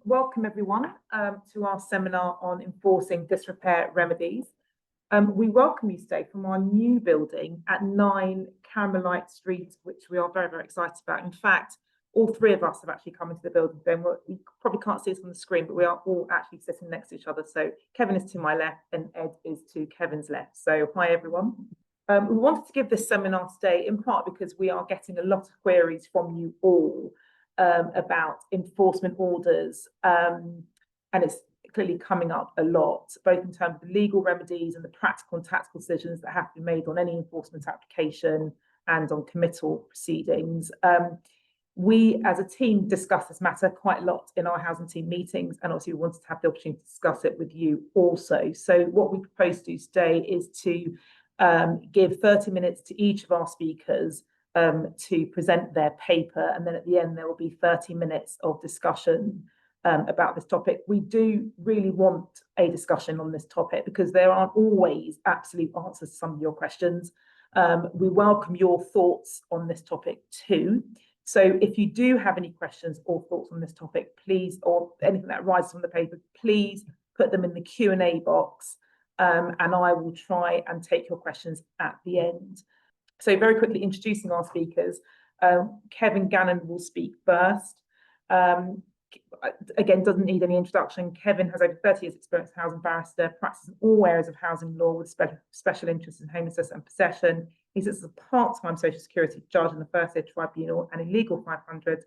Welcome everyone to our seminar on enforcing disrepair remedies. We welcome you today from our new building at 9 Carmelite Street, which we are very, very excited about. In fact, all three of us have actually come into the building today. We probably can't see us on the screen, but we are all actually sitting next to each other. So Kevin is to my left and Ed is to Kevin's left. So hi everyone. We wanted to give this seminar today in part because we are getting a lot of queries from you all about enforcement orders, and it's clearly coming up a lot, both in terms of the legal remedies and the practical and tactical decisions that have to be made on any enforcement application and on committal proceedings. We as a team discuss this matter quite a lot in our housing team meetings, and obviously we wanted to have the opportunity to discuss it with you also. So what we propose to do today is to give 30 minutes to each of our speakers to present their paper, and then at the end there will be 30 minutes of discussion about this topic. We do really want a discussion on this topic because there aren't always absolute answers to some of your questions. We welcome your thoughts on this topic too. So if you do have any questions or thoughts on this topic, please, or anything that arises from the paper, please put them in the Q&A box, and I will try and take your questions at the end. So very quickly introducing our speakers, Kevin Gannon will speak first. Again, doesn't need any introduction. Kevin has over 30 years experience as a housing barrister, practices in all areas of housing law with special interests in homelessness and possession. He sits as a part-time social security judge in the First Aid Tribunal and in Legal 500.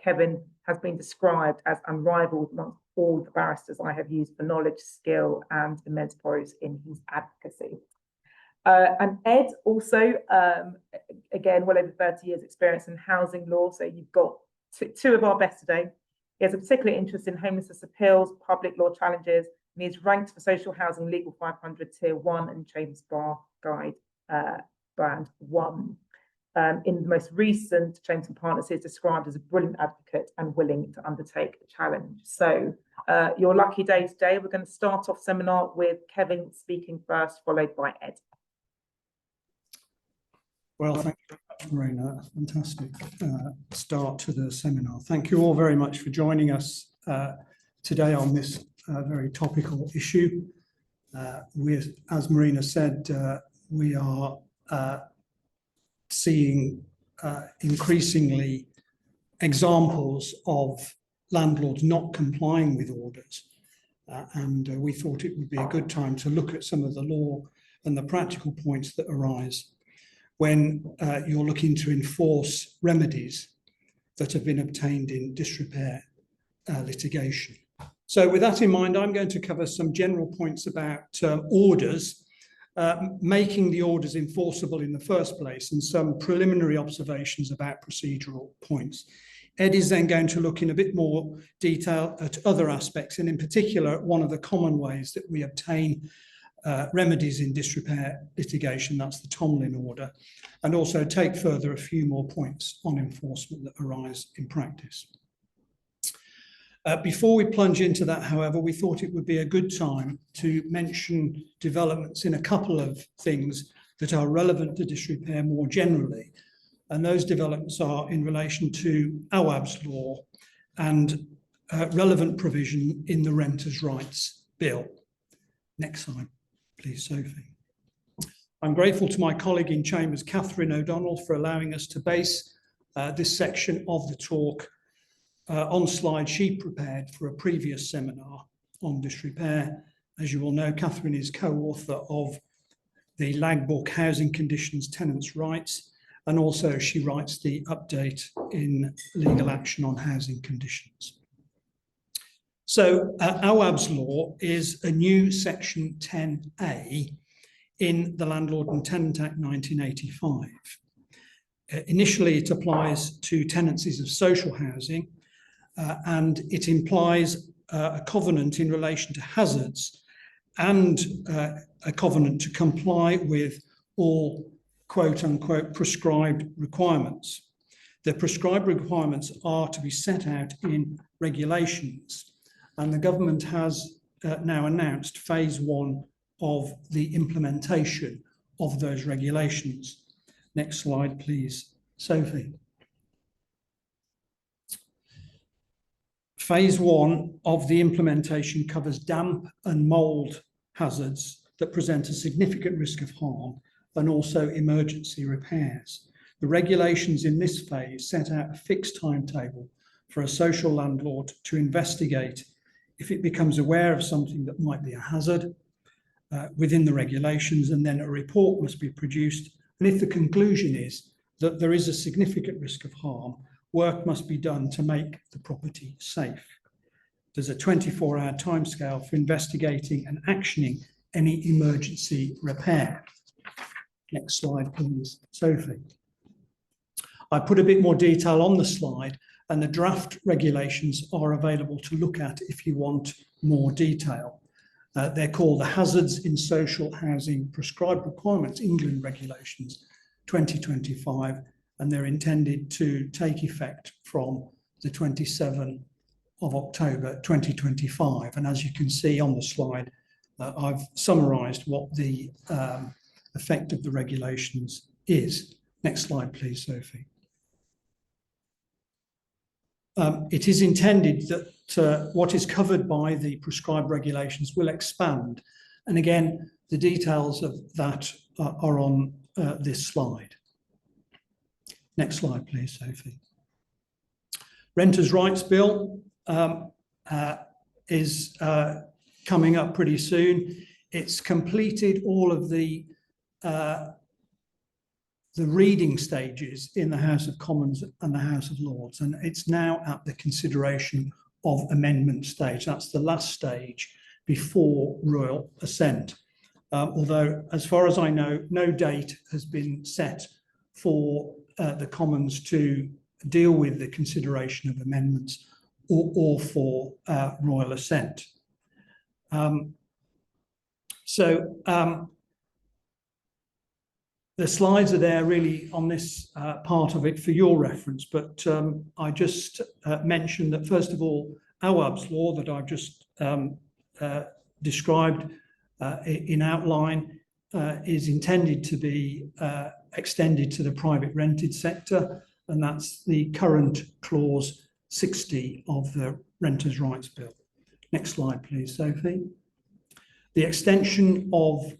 Kevin has been described as unrivaled amongst all the barristers I have used for knowledge, skill and immense prose in his advocacy. And Ed also, again, well over 30 years experience in housing law. So you've got two of our best today. He has a particular interest in homelessness appeals, public law challenges, and he is ranked for social housing Legal 500 Tier 1 and Chambers Bar Guide Band 1. In the most recent Chambers and Partners, he is described as a brilliant advocate and willing to undertake a challenge. So your lucky day today, we're going to start off seminar with Kevin speaking first, followed by Ed. Well, thank you very much, Marina. Fantastic start to the seminar. Thank you all very much for joining us today on this very topical issue. As Marina said, we are seeing increasingly examples of landlords not complying with orders. And we thought it would be a good time to look at some of the law and the practical points that arise when you're looking to enforce remedies that have been obtained in disrepair litigation. So with that in mind, I'm going to cover some general points about orders, making the orders enforceable in the first place, and some preliminary observations about procedural points. Ed is then going to look in a bit more detail at other aspects, and in particular, one of the common ways that we obtain remedies in disrepair litigation, that's the Tomlin order, and also take further a few more points on enforcement that arise in practice. Before we plunge into that, however, we thought it would be a good time to mention developments in a couple of things that are relevant to disrepair more generally. And those developments are in relation to AWAB's law and relevant provision in the Renters' Rights Bill. Next slide, please, Sophie. I'm grateful to my colleague in Chambers, Catherine O'Donnell, for allowing us to base this section of the talk on slides she prepared for a previous seminar on disrepair. As you will know, Catherine is co-author of the Lag book, Housing Conditions, Tenants' Rights, and also she writes the update in Legal Action on Housing Conditions. So AWAB's law is a new section 10A in the Landlord and Tenant Act 1985. Initially, it applies to tenancies of social housing, and it implies a covenant in relation to hazards and a covenant to comply with all quote-unquote prescribed requirements. The prescribed requirements are to be set out in regulations, and the government has now announced phase 1 of the implementation of those regulations. Next slide, please, Sophie. Phase 1 of the implementation covers damp and mould hazards that present a significant risk of harm and also emergency repairs. The regulations in this phase set out a fixed timetable for a social landlord to investigate if it becomes aware of something that might be a hazard within the regulations, and then a report must be produced. And if the conclusion is that there is a significant risk of harm, work must be done to make the property safe. There's a 24-hour timescale for investigating and actioning any emergency repair. Next slide, please, Sophie. I put a bit more detail on the slide, and the draft regulations are available to look at if you want more detail. They're called the Hazards in Social Housing Prescribed Requirements England Regulations 2025, and they're intended to take effect from the 27th of October 2025. And as you can see on the slide, I've summarised what the effect of the regulations is. Next slide, please, Sophie. It is intended that what is covered by the prescribed regulations will expand. And again, the details of that are on this slide. Next slide, please, Sophie. Renters' Rights Bill is coming up pretty soon. It's completed all of the reading stages in the House of Commons and the House of Lords, and it's now at the consideration of amendment stage. That's the last stage before royal assent. Although, as far as I know, no date has been set for the Commons to deal with the consideration of amendments or for royal assent. The slides are there really on this part of it for your reference, but I just mentioned that, first of all, Awab's law that I've just described in outline is intended to be extended to the private rented sector, and that's the current clause 60 of the Renters' Rights Bill. Next slide, please, Sophie. The extension of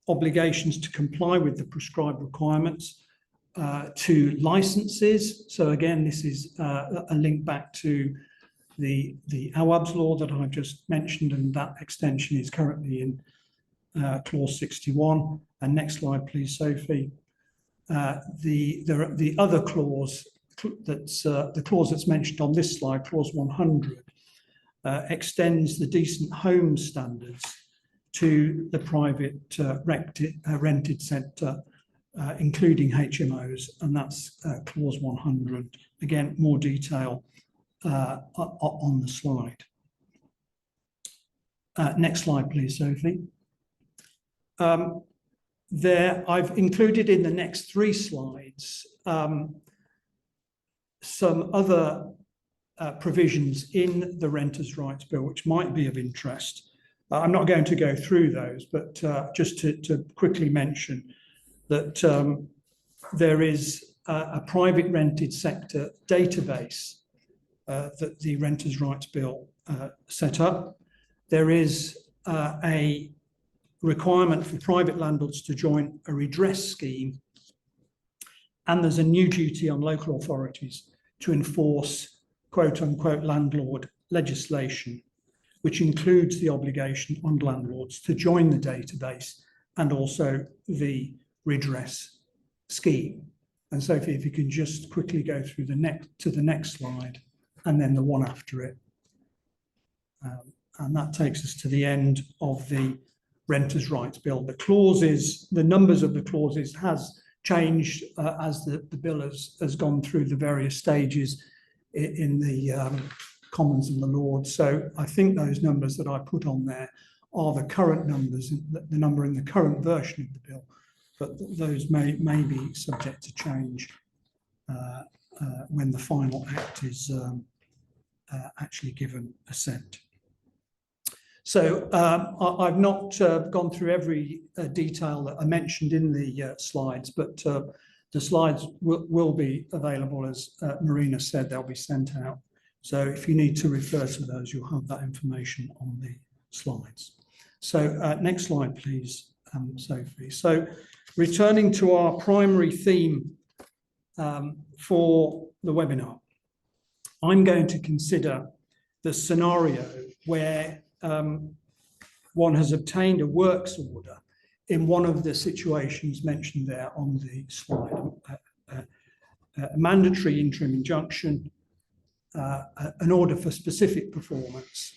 obligations to comply with the prescribed requirements to licenses. So again, this is a link back to the Awab's law that I just mentioned, and that extension is currently in clause 61. And next slide, please, Sophie. The other clause that's the clause that's mentioned on this slide, clause 100, extends the decent home standards to the private rented sector, including HMOs, and that's clause 100. Again, more detail on the slide. Next slide, please, Sophie. I've included in the next 3 slides some other provisions in the Renters' Rights Bill which might be of interest. I'm not going to go through those, but just to quickly mention that there is a private rented sector database that the Renters' Rights Bill set up. There is a requirement for private landlords to join a redress scheme, and there's a new duty on local authorities to enforce quote-unquote landlord legislation, which includes the obligation on landlords to join the database and also the redress scheme. And Sophie, if you can just quickly go through the next slide and then the one after it. And that takes us to the end of the Renters' Rights Bill. The clauses, the numbers of the clauses has changed as the bill has gone through the various stages in the Commons and the Lords. So I think those numbers that I put on there are the current numbers, the number in the current version of the bill, but those may be subject to change when the final act is actually given assent. So I've not gone through every detail that I mentioned in the slides, but the slides will be available, as Marina said. They'll be sent out So if you need to refer to those, you'll have that information on the slides. So next slide, please, Sophie. So returning to our primary theme for the webinar, I'm going to consider the scenario where one has obtained a works order in one of the situations mentioned there on the slide, a mandatory interim injunction, an order for specific performance,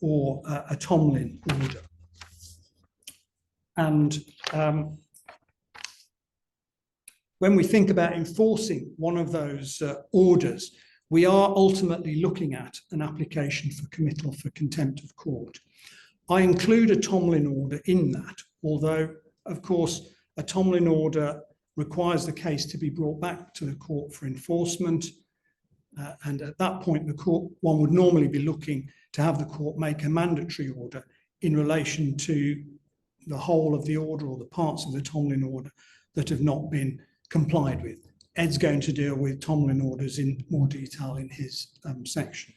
or a Tomlin order. And when we think about enforcing one of those orders, we are ultimately looking at an application for committal for contempt of court. I include a Tomlin order in that, although, of course, a Tomlin order requires the case to be brought back to the court for enforcement. And at that point, one would normally be looking to have the court make a mandatory order in relation to the whole of the order or the parts of the Tomlin order that have not been complied with. Ed's going to deal with Tomlin orders in more detail in his section.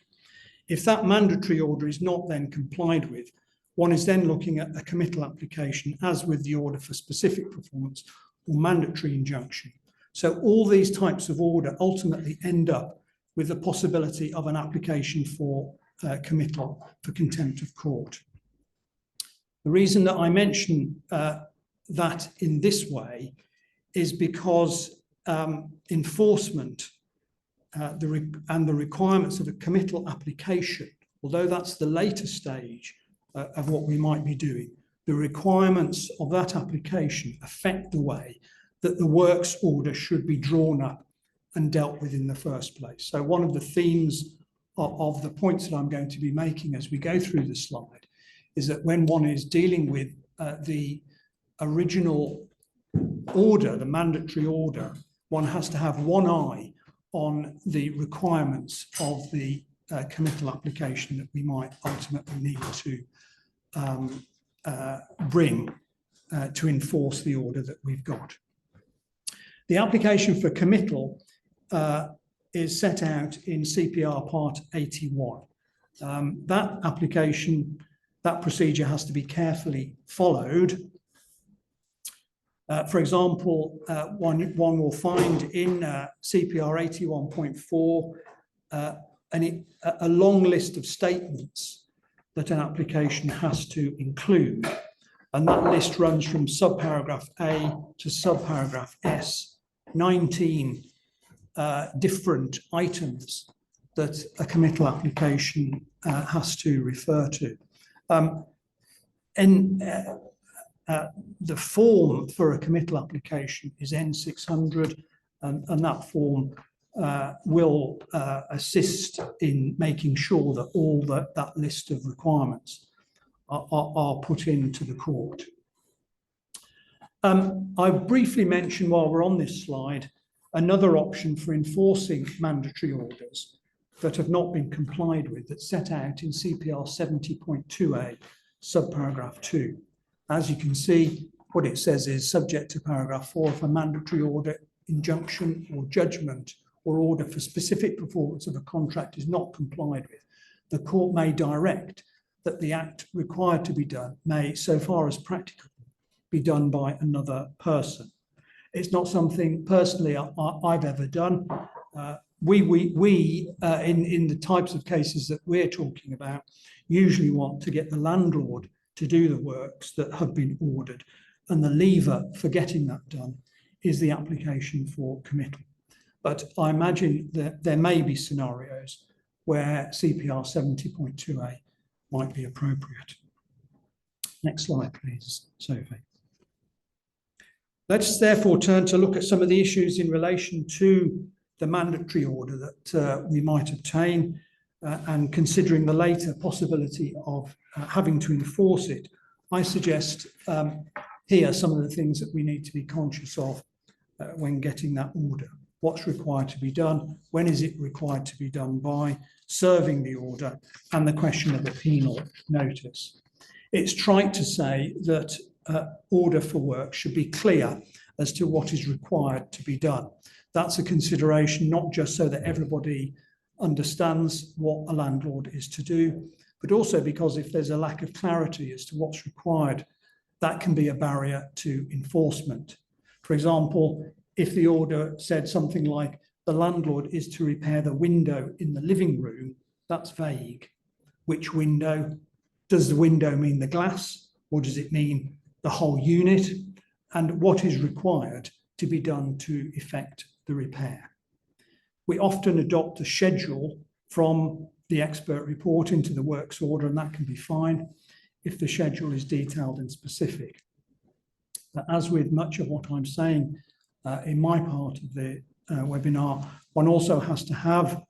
If that mandatory order is not then complied with, one is then looking at a committal application, as with the order for specific performance or mandatory injunction. So all these types of order ultimately end up with the possibility of an application for committal for contempt of court. The reason that I mention that in this way is because enforcement and the requirements of a committal application, although that's the later stage of what we might be doing, the requirements of that application affect the way that the works order should be drawn up and dealt with in the first place. So one of the themes of the points that I'm going to be making as we go through the slide is that when one is dealing with the original order, the mandatory order, one has to have one eye on the requirements of the committal application that we might ultimately need to bring to enforce the order that we've got. The application for committal is set out in CPR Part 81. That application, that procedure has to be carefully followed. For example, one will find in CPR 81.4 a long list of statements that an application has to include. And that list runs from subparagraph A to subparagraph S, 19 different items that a committal application has to refer to. The form for a committal application is N600, and that form will assist in making sure that all that list of requirements are put into the court. I briefly mentioned while we're on this slide another option for enforcing mandatory orders that have not been complied with, that's set out in CPR 70.2a, subparagraph 2. As you can see, what it says is, subject to paragraph 4, if a mandatory order, injunction or judgment or order for specific performance of a contract is not complied with, the court may direct that the act required to be done may, so far as practicable, be done by another person. It's not something personally I've ever done. In the types of cases that we're talking about, usually want to get the landlord to do the works that have been ordered, and the lever for getting that done is the application for committal. But I imagine that there may be scenarios where CPR 70.2a might be appropriate. Next slide, please, Sophie. Let's therefore turn to look at some of the issues in relation to the mandatory order that we might obtain, and considering the later possibility of having to enforce it. I suggest here some of the things that we need to be conscious of when getting that order. What's required to be done, when is it required to be done by, serving the order, and the question of a penal notice. It's trite to say that order for work should be clear as to what is required to be done. That's a consideration not just so that everybody understands what a landlord is to do, but also because if there's a lack of clarity as to what's required, that can be a barrier to enforcement. For example, if the order said something like, the landlord is to repair the window in the living room, that's vague. Which window? Does the window mean the glass, or does it mean the whole unit? And what is required to be done to effect the repair? We often adopt a schedule from the expert report into the works order, and that can be fine if the schedule is detailed and specific. But as with much of what I'm saying in my part of the webinar, one also has to have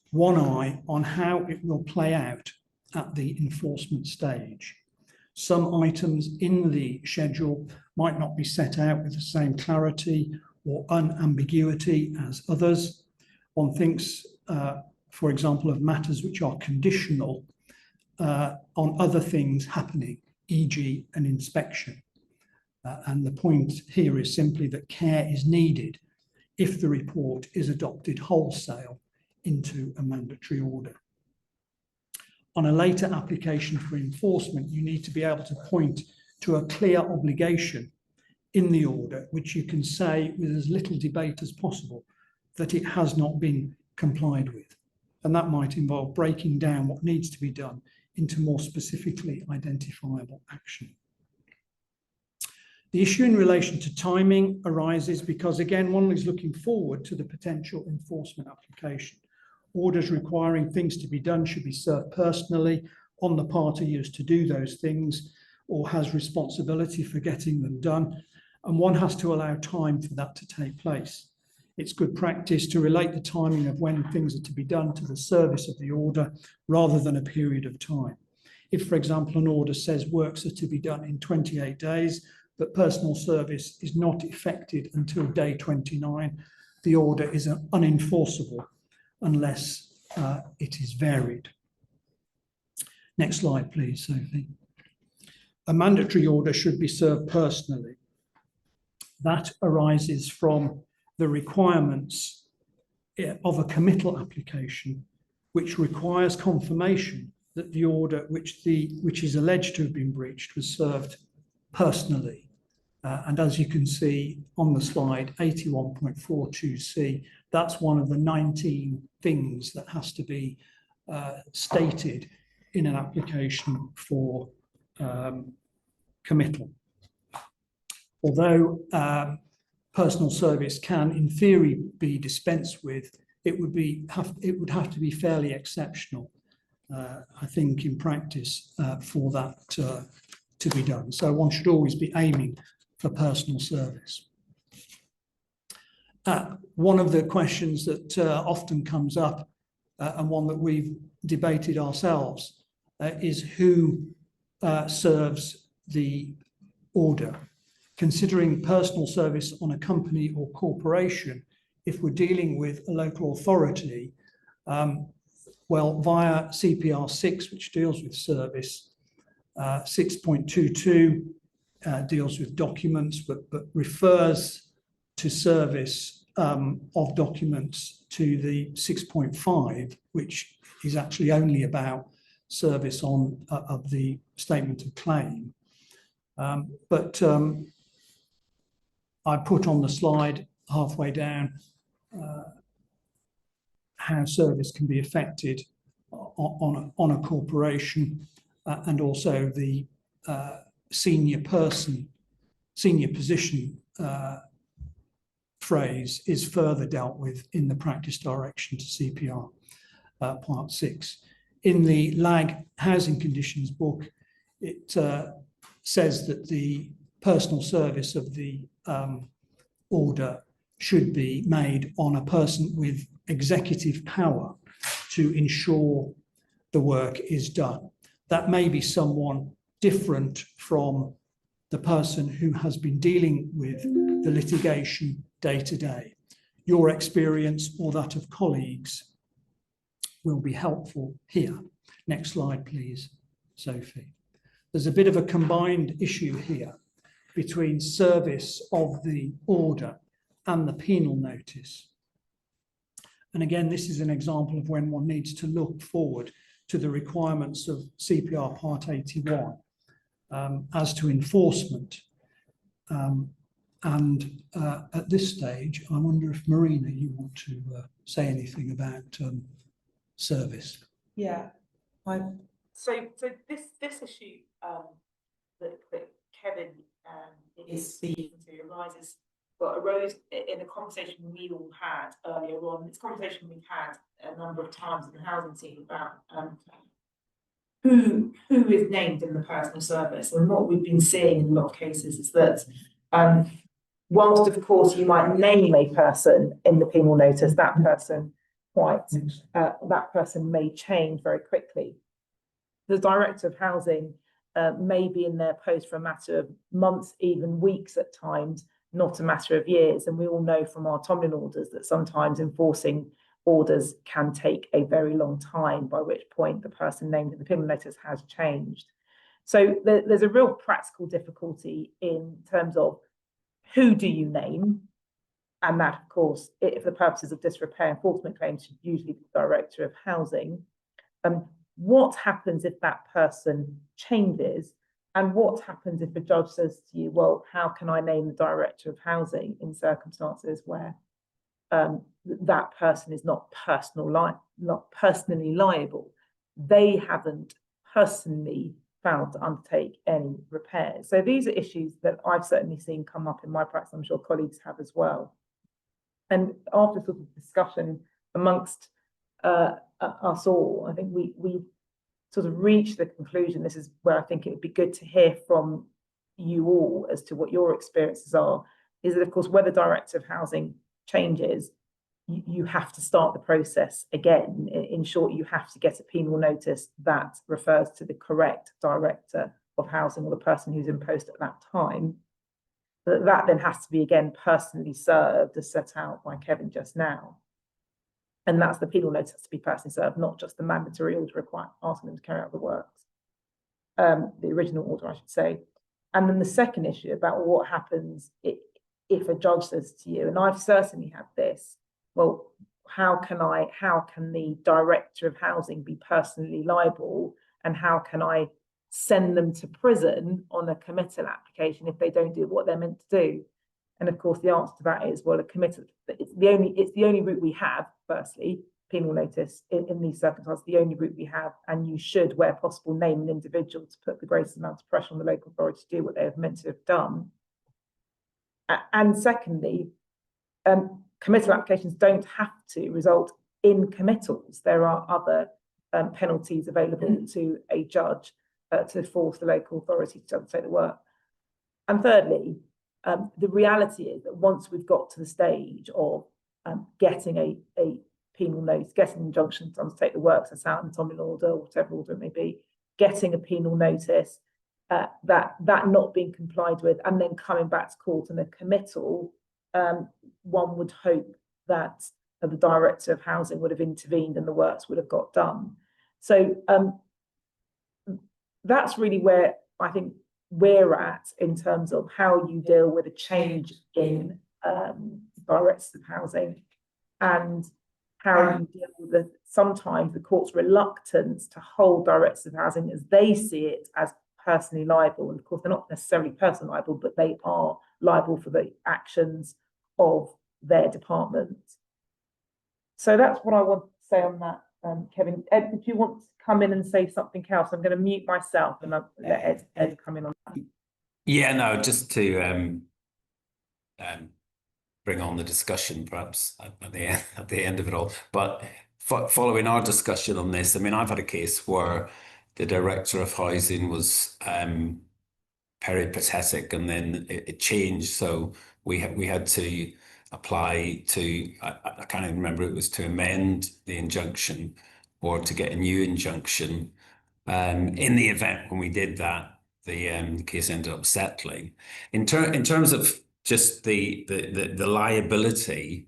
one eye on how it will play out at the enforcement stage. Some items in the schedule might not be set out with the same clarity or unambiguity as others. One thinks, for example, of matters which are conditional on other things happening, e.g. an inspection. And the point here is simply that care is needed if the report is adopted wholesale into a mandatory order. On a later application for enforcement, you need to be able to point to a clear obligation in the order, which you can say with as little debate as possible that it has not been complied with. And that might involve breaking down what needs to be done into more specifically identifiable action. The issue in relation to timing arises because, again, one is looking forward to the potential enforcement application. Orders requiring things to be done should be served personally on the party who is to do those things or has responsibility for getting them done, and one has to allow time for that to take place. It's good practice to relate the timing of when things are to be done to the service of the order rather than a period of time. If, for example, an order says works are to be done in 28 days, but personal service is not effected until day 29, the order is unenforceable unless it is varied. Next slide, please, Sophie. A mandatory order should be served personally. That arises from the requirements of a committal application, which requires confirmation that the order which is alleged to have been breached was served personally. And as you can see on the slide, 81.42C, that's one of the 19 things that has to be stated in an application for committal. Although personal service can, in theory, be dispensed with, it would have to be fairly exceptional, I think, in practice for that to be done. So one should always be aiming for personal service. One of the questions that often comes up, and one that we've debated ourselves, is who serves the order. Considering personal service on a company or corporation, if we're dealing with a local authority, well, via CPR 6, which deals with service, 6.22 deals with documents, but refers to service of documents to the 6.5, which is actually only about service of the statement of claim. But I put on the slide halfway down how service can be affected on a corporation, and also the senior position phrase is further dealt with in the practice direction to CPR part 6. In the LAG housing conditions book, it says that the personal service of the order should be made on a person with executive power to ensure the work is done. That may be someone different from the person who has been dealing with the litigation day to day. Your experience or that of colleagues will be helpful here. Next slide, please, Sophie. There's a bit of a combined issue here between service of the order and the penal notice. And again, this is an example of when one needs to look forward to the requirements of CPR Part 81 as to enforcement. At this stage, I wonder if Marina, you want to say anything about service. Yeah, so this issue that Kevin is speaking to arose in a conversation we all had earlier on. It's a conversation we've had a number of times in the housing team about who is named in the personal service. And what we've been seeing in a lot of cases is that whilst of course you might name a person in the penal notice, that person may change very quickly. The Director of Housing may be in their post for a matter of months, even weeks at times, not a matter of years. And we all know from our Tomlin orders that sometimes enforcing orders can take a very long time, by which point the person named in the penal notice has changed. So there's a real practical difficulty in terms of who do you name? And that, of course, for the purposes of disrepair enforcement claims, should usually be the Director of Housing. What happens if that person changes? And what happens if a judge says to you, well, how can I name the Director of Housing in circumstances where that person is not personally liable? They haven't personally found to undertake any repairs. So these are issues that I've certainly seen come up in my practice. I'm sure colleagues have as well. And after sort of discussion amongst us all, I think we sort of reached the conclusion, this is where I think it would be good to hear from you all as to what your experiences are, is that of course, where the Director of Housing changes, you have to start the process again. In short, you have to get a penal notice that refers to the correct Director of Housing or the person who's in post at that time. That then has to be again personally served as set out by Kevin just now. And that's the penal notice has to be personally served, not just the mandatory order asking them to carry out the works. The original order, I should say. And then the second issue about what happens if a judge says to you, and I've certainly had this, well, how can the Director of Housing be personally liable, and how can I send them to prison on a committal application if they don't do what they're meant to do? And of course, the answer to that is, well, a committal, it's the only route we have. Firstly, penal notice in these circumstances, the only route we have, and you should, where possible, name an individual to put the greatest amount of pressure on the local authority to do what they have meant to have done. And secondly, committal applications don't have to result in committals. There are other penalties available to a judge to force the local authority to undertake the work. And thirdly, the reality is that once we've got to the stage of getting a penal notice, getting an injunction to undertake the works as out in the Tomlin order, or whatever order it may be, getting a penal notice, that not being complied with, and then coming back to court and a committal, one would hope that the Director of Housing would have intervened and the works would have got done. So that's really where I think we're at in terms of how you deal with a change in Directors of Housing, and how you deal with sometimes the court's reluctance to hold Directors of Housing as they see it as personally liable. And of course, they're not necessarily personally liable, but they are liable for the actions of their department. So that's what I want to say on that, Kevin. Ed, if you want to come in and say something else, I'm going to mute myself and I'll let Ed come in on that. Yeah, no, just to bring on the discussion perhaps at the end of it all. But following our discussion on this, I mean, I've had a case where the Director of Housing was peripatetic, and then it changed. So we had to apply to, I can't even remember, it was to amend the injunction or to get a new injunction. In the event when we did that, the case ended up settling. In terms of just the liability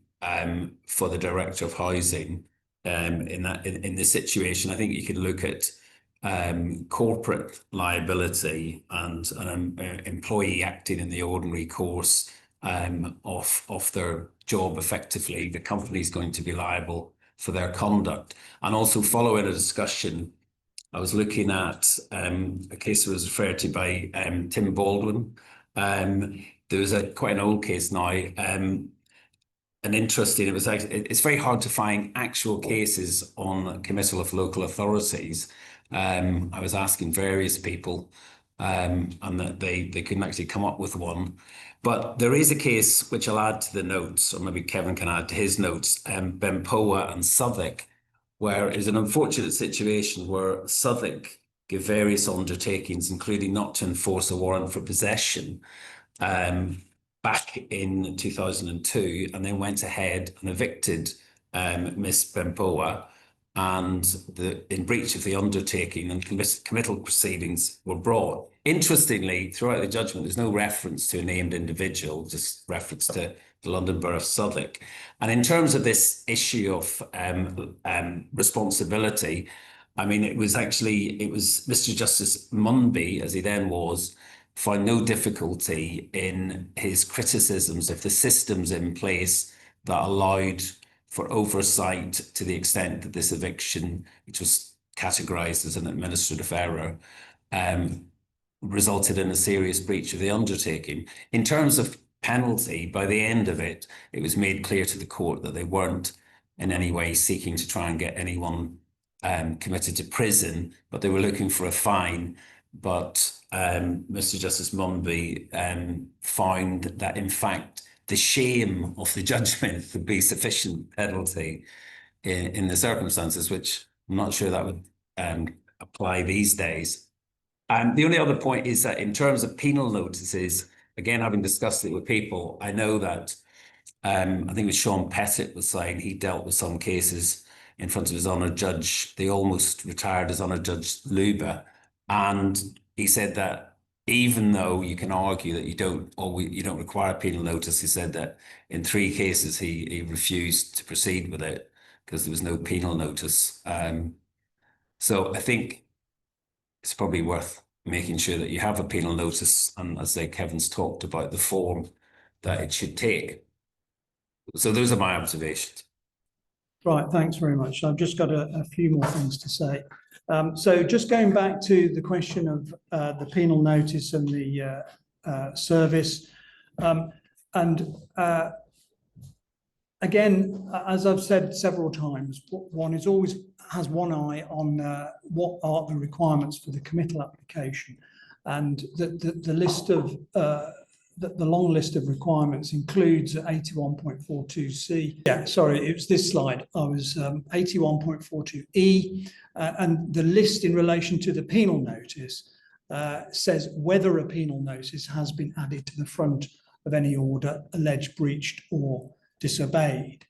for the Director of Housing in this situation, I think you could look at corporate liability and an employee acting in the ordinary course of their job effectively. The company is going to be liable for their conduct. And also following a discussion, I was looking at a case that was referred to by Tim Baldwin. There was quite an old case now, and interesting. It's very hard to find actual cases on committal of local authorities. I was asking various people, and that they couldn't actually come up with one. But there is a case which I'll add to the notes, or maybe Kevin can add to his notes, Benpoa and Southwick, where it's an unfortunate situation where Southwick gave various undertakings, including not to enforce a warrant for possession, back in 2002, and then went ahead and evicted Miss Benpoa, and in breach of the undertaking, and committal proceedings were brought. Interestingly, throughout the judgment, there's no reference to a named individual, just reference to the London Borough of Southwick. And in terms of this issue of responsibility, I mean, it was Mr. Justice Munby, as he then was, find no difficulty in his criticisms of the systems in place that allowed for oversight to the extent that this eviction, which was categorised as an administrative error, resulted in a serious breach of the undertaking. In terms of penalty, by the end of it, it was made clear to the court that they weren't in any way seeking to try and get anyone committed to prison, but they were looking for a fine. But Mr. Justice Munby found that, in fact, the shame of the judgment would be sufficient penalty in the circumstances, which I'm not sure that would apply these days. The only other point is that in terms of penal notices, again, having discussed it with people, I know that I think it was Sean Pettit was saying he dealt with some cases in front of his honoured judge, the almost retired as honoured Judge Luba, and he said that even though you can argue that you don't require a penal notice, he said that in 3 cases he refused to proceed with it because there was no penal notice. So I think it's probably worth making sure that you have a penal notice, and as Kevin's talked about, the form that it should take. So those are my observations. Right, thanks very much. I've just got a few more things to say. So just going back to the question of the penal notice and the service, again, as I've said several times, one is always has one eye on what are the requirements for the committal application, and the list of the long list of requirements includes 81.42C. Yeah, sorry, it was this slide. I was 81.42E, and the list in relation to the penal notice says whether a penal notice has been added to the front of any order alleged breached or disobeyed.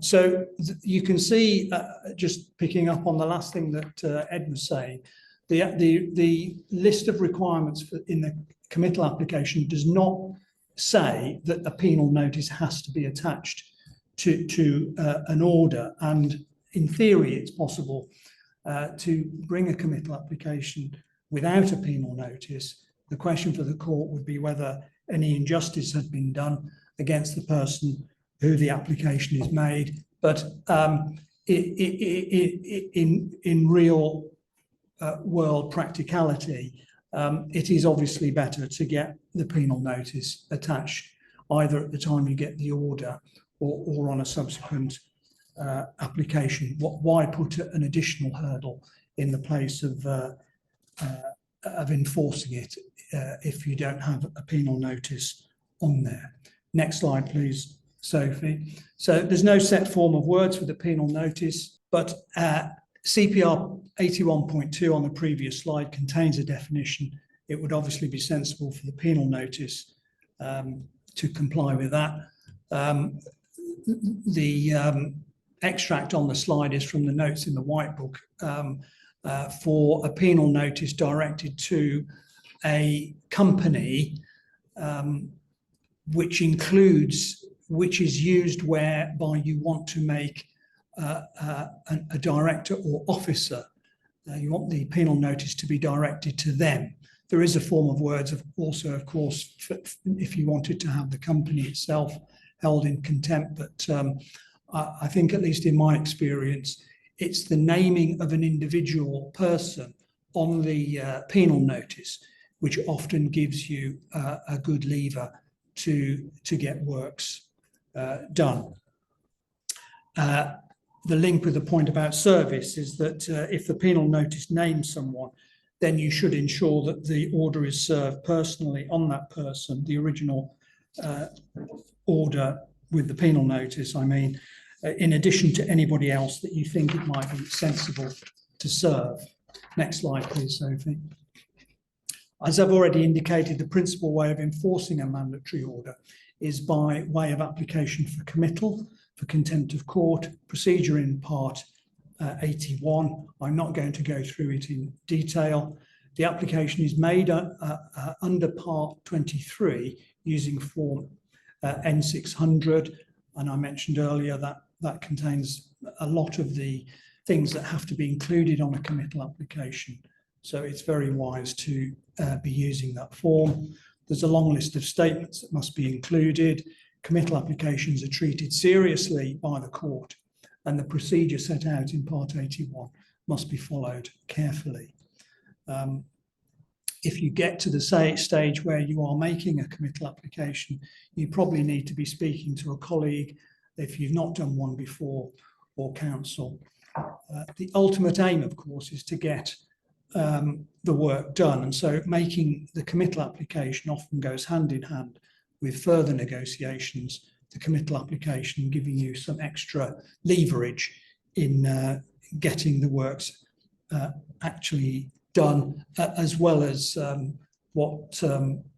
So you can see, just picking up on the last thing that Ed was saying, the list of requirements in the committal application does not say that a penal notice has to be attached to an order, and in theory it's possible to bring a committal application without a penal notice. The question for the court would be whether any injustice had been done against the person who the application is made, but in real world practicality, it is obviously better to get the penal notice attached either at the time you get the order or on a subsequent application. Why put an additional hurdle in the place of enforcing it if you don't have a penal notice on there? Next slide, please, Sophie. So there's no set form of words for the penal notice, but CPR 81.2 on the previous slide contains a definition. It would obviously be sensible for the penal notice to comply with that. The extract on the slide is from the notes in the White Book for a penal notice directed to a company which is used whereby you want to make a director or officer. You want the penal notice to be directed to them. There is a form of words also, of course, if you wanted to have the company itself held in contempt, but I think, at least in my experience, it's the naming of an individual person on the penal notice, which often gives you a good lever to get works done. The link with the point about service is that if the penal notice names someone, then you should ensure that the order is served personally on that person, the original order with the penal notice, I mean, in addition to anybody else that you think it might be sensible to serve. Next slide, please, Sophie. As I've already indicated, the principal way of enforcing a mandatory order is by way of application for committal, for contempt of court, procedure in part 81. I'm not going to go through it in detail. The application is made under part 23 using form N600, and I mentioned earlier that that contains a lot of the things that have to be included on a committal application. So it's very wise to be using that form. There's a long list of statements that must be included. Committal applications are treated seriously by the court, and the procedure set out in part 81 must be followed carefully. If you get to the stage where you are making a committal application, you probably need to be speaking to a colleague if you've not done one before, or counsel. The ultimate aim, of course, is to get the work done, and so making the committal application often goes hand in hand with further negotiations, the committal application giving you some extra leverage in getting the works actually done, as well as what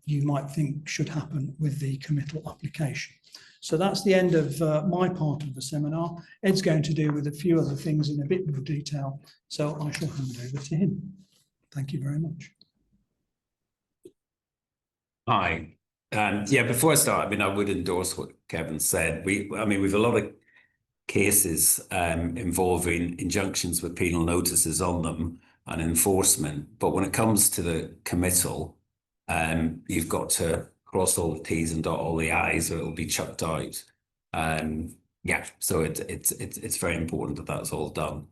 you might think should happen with the committal application. So that's the end of my part of the seminar. Ed's going to do with a few other things in a bit more detail, so I shall hand over to him. Thank you very much. Hi. Yeah, before I start, I mean, I would endorse what Kevin said. I mean, we've a lot of cases involving injunctions with penal notices on them and enforcement. But when it comes to the committal, you've got to cross all the T's and dot all the I's, or it'll be chucked out. Yeah, so it's very important that that's all done.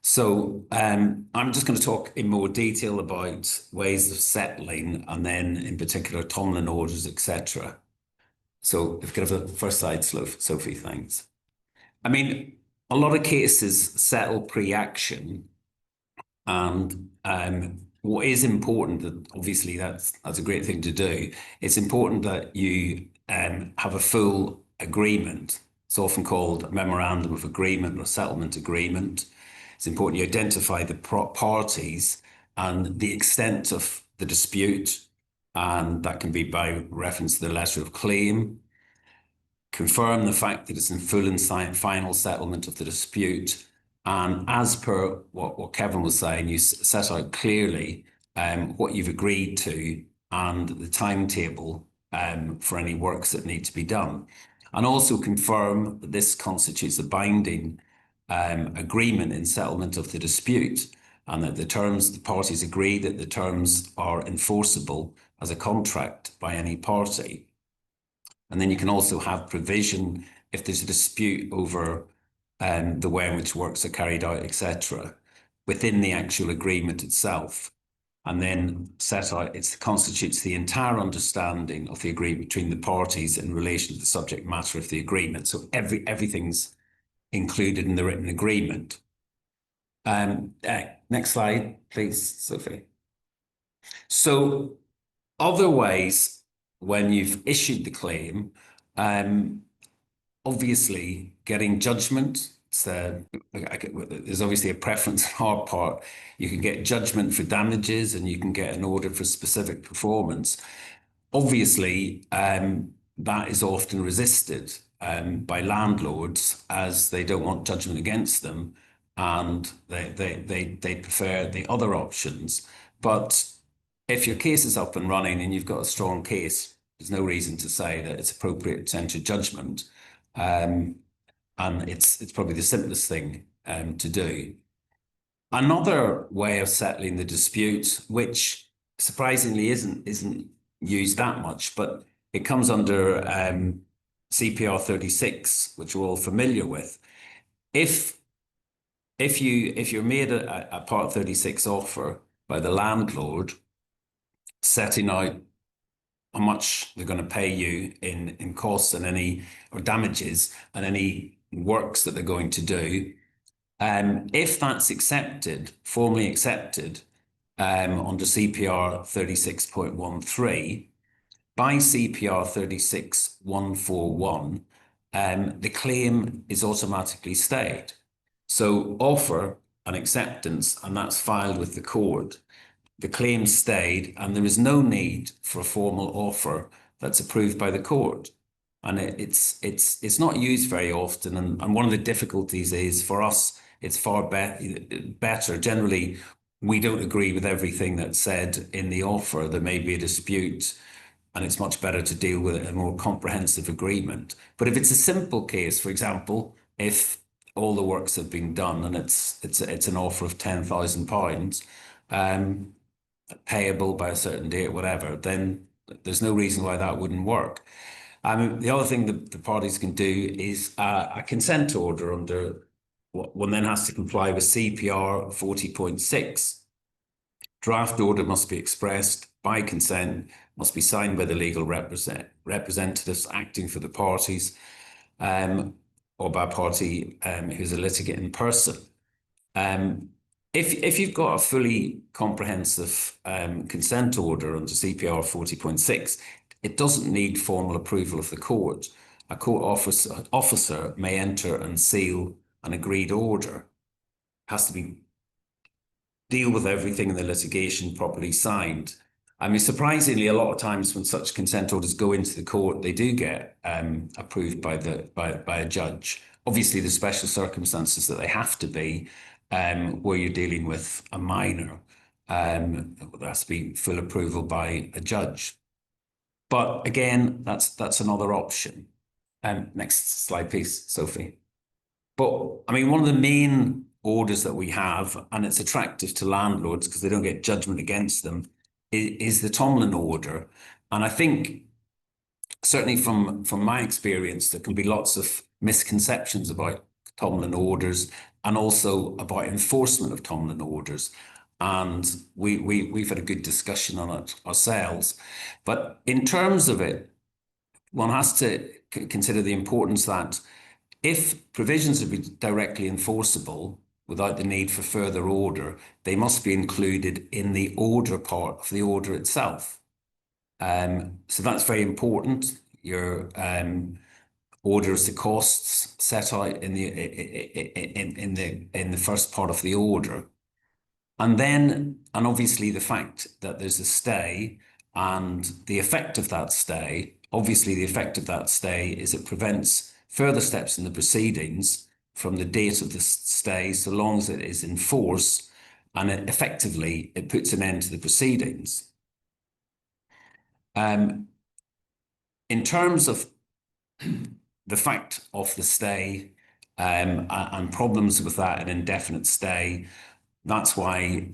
So I'm just going to talk in more detail about ways of settling, and then in particular Tomlin orders, etc. So if you could have the first slide, Sophie, thanks. I mean, a lot of cases settle pre-action, and what is important, that obviously that's a great thing to do. It's important that you have a full agreement. It's often called a memorandum of agreement or settlement agreement. It's important you identify the parties and the extent of the dispute, and that can be by reference to the letter of claim. Confirm the fact that it's in full and final settlement of the dispute. And as per what Kevin was saying, you set out clearly what you've agreed to and the timetable for any works that need to be done. And also confirm that this constitutes a binding agreement in settlement of the dispute, and that the parties agree that the terms are enforceable as a contract by any party. And then you can also have provision if there's a dispute over the way in which works are carried out, etc., within the actual agreement itself. And then set out, it constitutes the entire understanding of the agreement between the parties in relation to the subject matter of the agreement. So everything's included in the written agreement. Next slide, please, Sophie. So other ways, when you've issued the claim, obviously getting judgment. There's obviously a preference on our part. You can get judgment for damages, and you can get an order for specific performance. Obviously, that is often resisted by landlords, as they don't want judgment against them, and they prefer the other options. But if your case is up and running and you've got a strong case, there's no reason to say that it's appropriate to enter judgment. And it's probably the simplest thing to do. Another way of settling the dispute, which surprisingly isn't used that much, but it comes under CPR 36, which we're all familiar with, if you're made a Part 36 offer by the landlord, setting out how much they're going to pay you in costs and or damages and any works that they're going to do, if that's accepted, formally accepted, under CPR 36.13, by CPR 36141, the claim is automatically stayed. So offer and acceptance, and that's filed with the court. The claim stayed, and there is no need for a formal offer that's approved by the court. And it's not used very often. And one of the difficulties is for us, it's far better. Generally, we don't agree with everything that's said in the offer. There may be a dispute, and it's much better to deal with a more comprehensive agreement. But if it's a simple case, for example, if all the works have been done and it's an offer of £10,000, payable by a certain date, whatever, then there's no reason why that wouldn't work. The other thing that the parties can do is a consent order under what one then has to comply with CPR 40.6. Draft order must be expressed by consent, must be signed by the legal representatives acting for the parties, or by a party who's a litigant in person. If you've got a fully comprehensive consent order under CPR 40.6, it doesn't need formal approval of the court. A court officer may enter and seal an agreed order. It has to deal with everything in the litigation properly signed. I mean, surprisingly, a lot of times when such consent orders go into the court, they do get approved by a judge. Obviously, there's special circumstances that they have to be, where you're dealing with a minor. There has to be full approval by a judge. But again, that's another option. Next slide, please, Sophie. But I mean, one of the main orders that we have, and it's attractive to landlords because they don't get judgment against them, is the Tomlin order. And I think, certainly from my experience, there can be lots of misconceptions about Tomlin orders and also about enforcement of Tomlin orders. And we've had a good discussion on it ourselves. But in terms of it, one has to consider the importance that if provisions are directly enforceable without the need for further order, they must be included in the order part of the order itself. So that's very important. Your orders the costs set out in the first part of the order, and obviously the fact that there's a stay and the effect of that stay. Obviously, the effect of that stay is it prevents further steps in the proceedings from the date of the stay, so long as it is in force, and effectively it puts an end to the proceedings. In terms of the fact of the stay and problems with that, an indefinite stay, that's why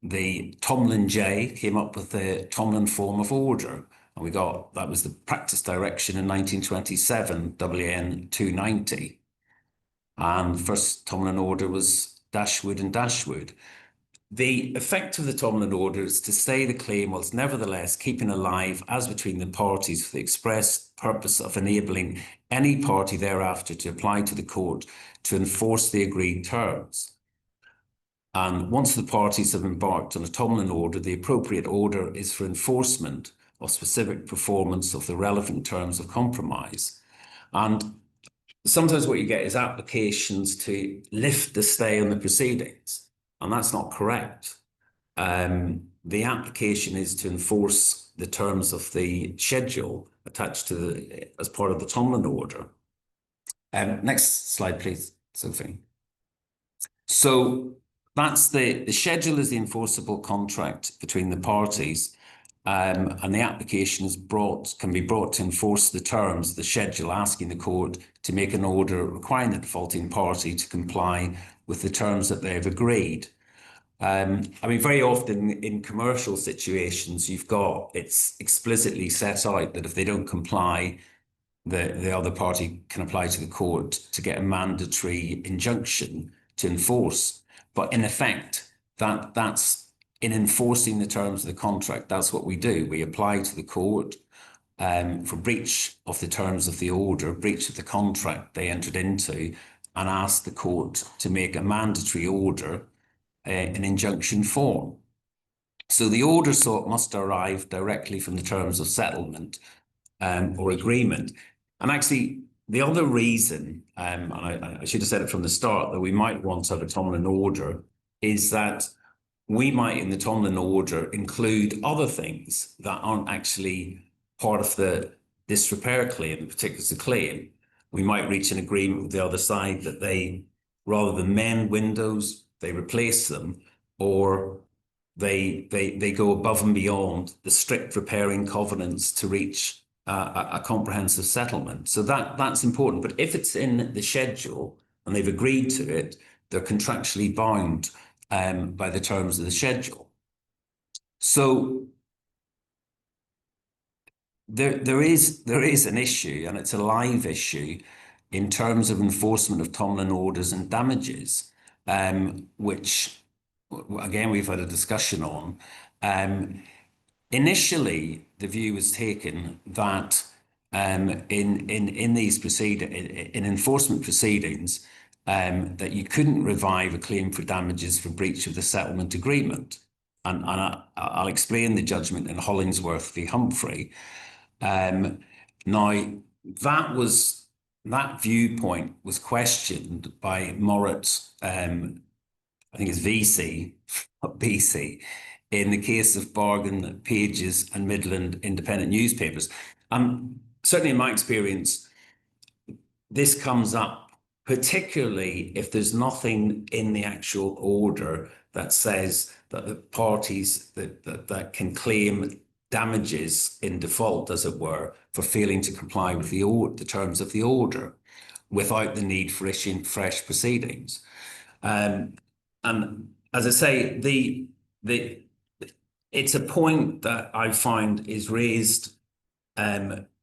the Tomlin J came up with the Tomlin form of order. And that was the practice direction in 1927, WN 290. And the first Tomlin order was Dashwood and Dashwood. The effect of the Tomlin order is to stay the claim whilst nevertheless keeping alive as between the parties for the express purpose of enabling any party thereafter to apply to the court to enforce the agreed terms. And once the parties have embarked on a Tomlin order, the appropriate order is for enforcement of specific performance of the relevant terms of compromise. And sometimes what you get is applications to lift the stay on the proceedings, and that's not correct. The application is to enforce the terms of the schedule attached to as part of the Tomlin order. Next slide, please, Sophie. So that's the schedule is the enforceable contract between the parties. And the application can be brought to enforce the terms of the schedule, asking the court to make an order requiring the defaulting party to comply with the terms that they have agreed. I mean, very often in commercial situations, it's explicitly set out that if they don't comply, the other party can apply to the court to get a mandatory injunction to enforce. But in effect, that's in enforcing the terms of the contract. That's what we do. We apply to the court for breach of the terms of the order, breach of the contract they entered into, and ask the court to make a mandatory order in injunction form. So the order sought must arrive directly from the terms of settlement or agreement. And actually, the other reason, and I should have said it from the start, that we might want to have a Tomlin order is that we might, in the Tomlin order, include other things that aren't actually part of the disrepair claim, in particular the claim. We might reach an agreement with the other side that they, rather than mend windows, they replace them, or they go above and beyond the strict repairing covenants to reach a comprehensive settlement. So that's important. But if it's in the schedule and they've agreed to it, they're contractually bound by the terms of the schedule. So there is an issue, and it's a live issue in terms of enforcement of Tomlin orders and damages, which again we've had a discussion on. Initially, the view was taken that in these in enforcement proceedings, that you couldn't revive a claim for damages for breach of the settlement agreement. And I'll explain the judgment in Hollingsworth v. Humphrey. Now, that viewpoint was questioned by Morritt, I think it's VC, not BC, in the case of Bargain, Pages and Midland independent newspapers. Certainly in my experience, this comes up particularly if there's nothing in the actual order that says that the parties that can claim damages in default, as it were, for failing to comply with the terms of the order without the need for issuing fresh proceedings. And as I say, it's a point that I find is raised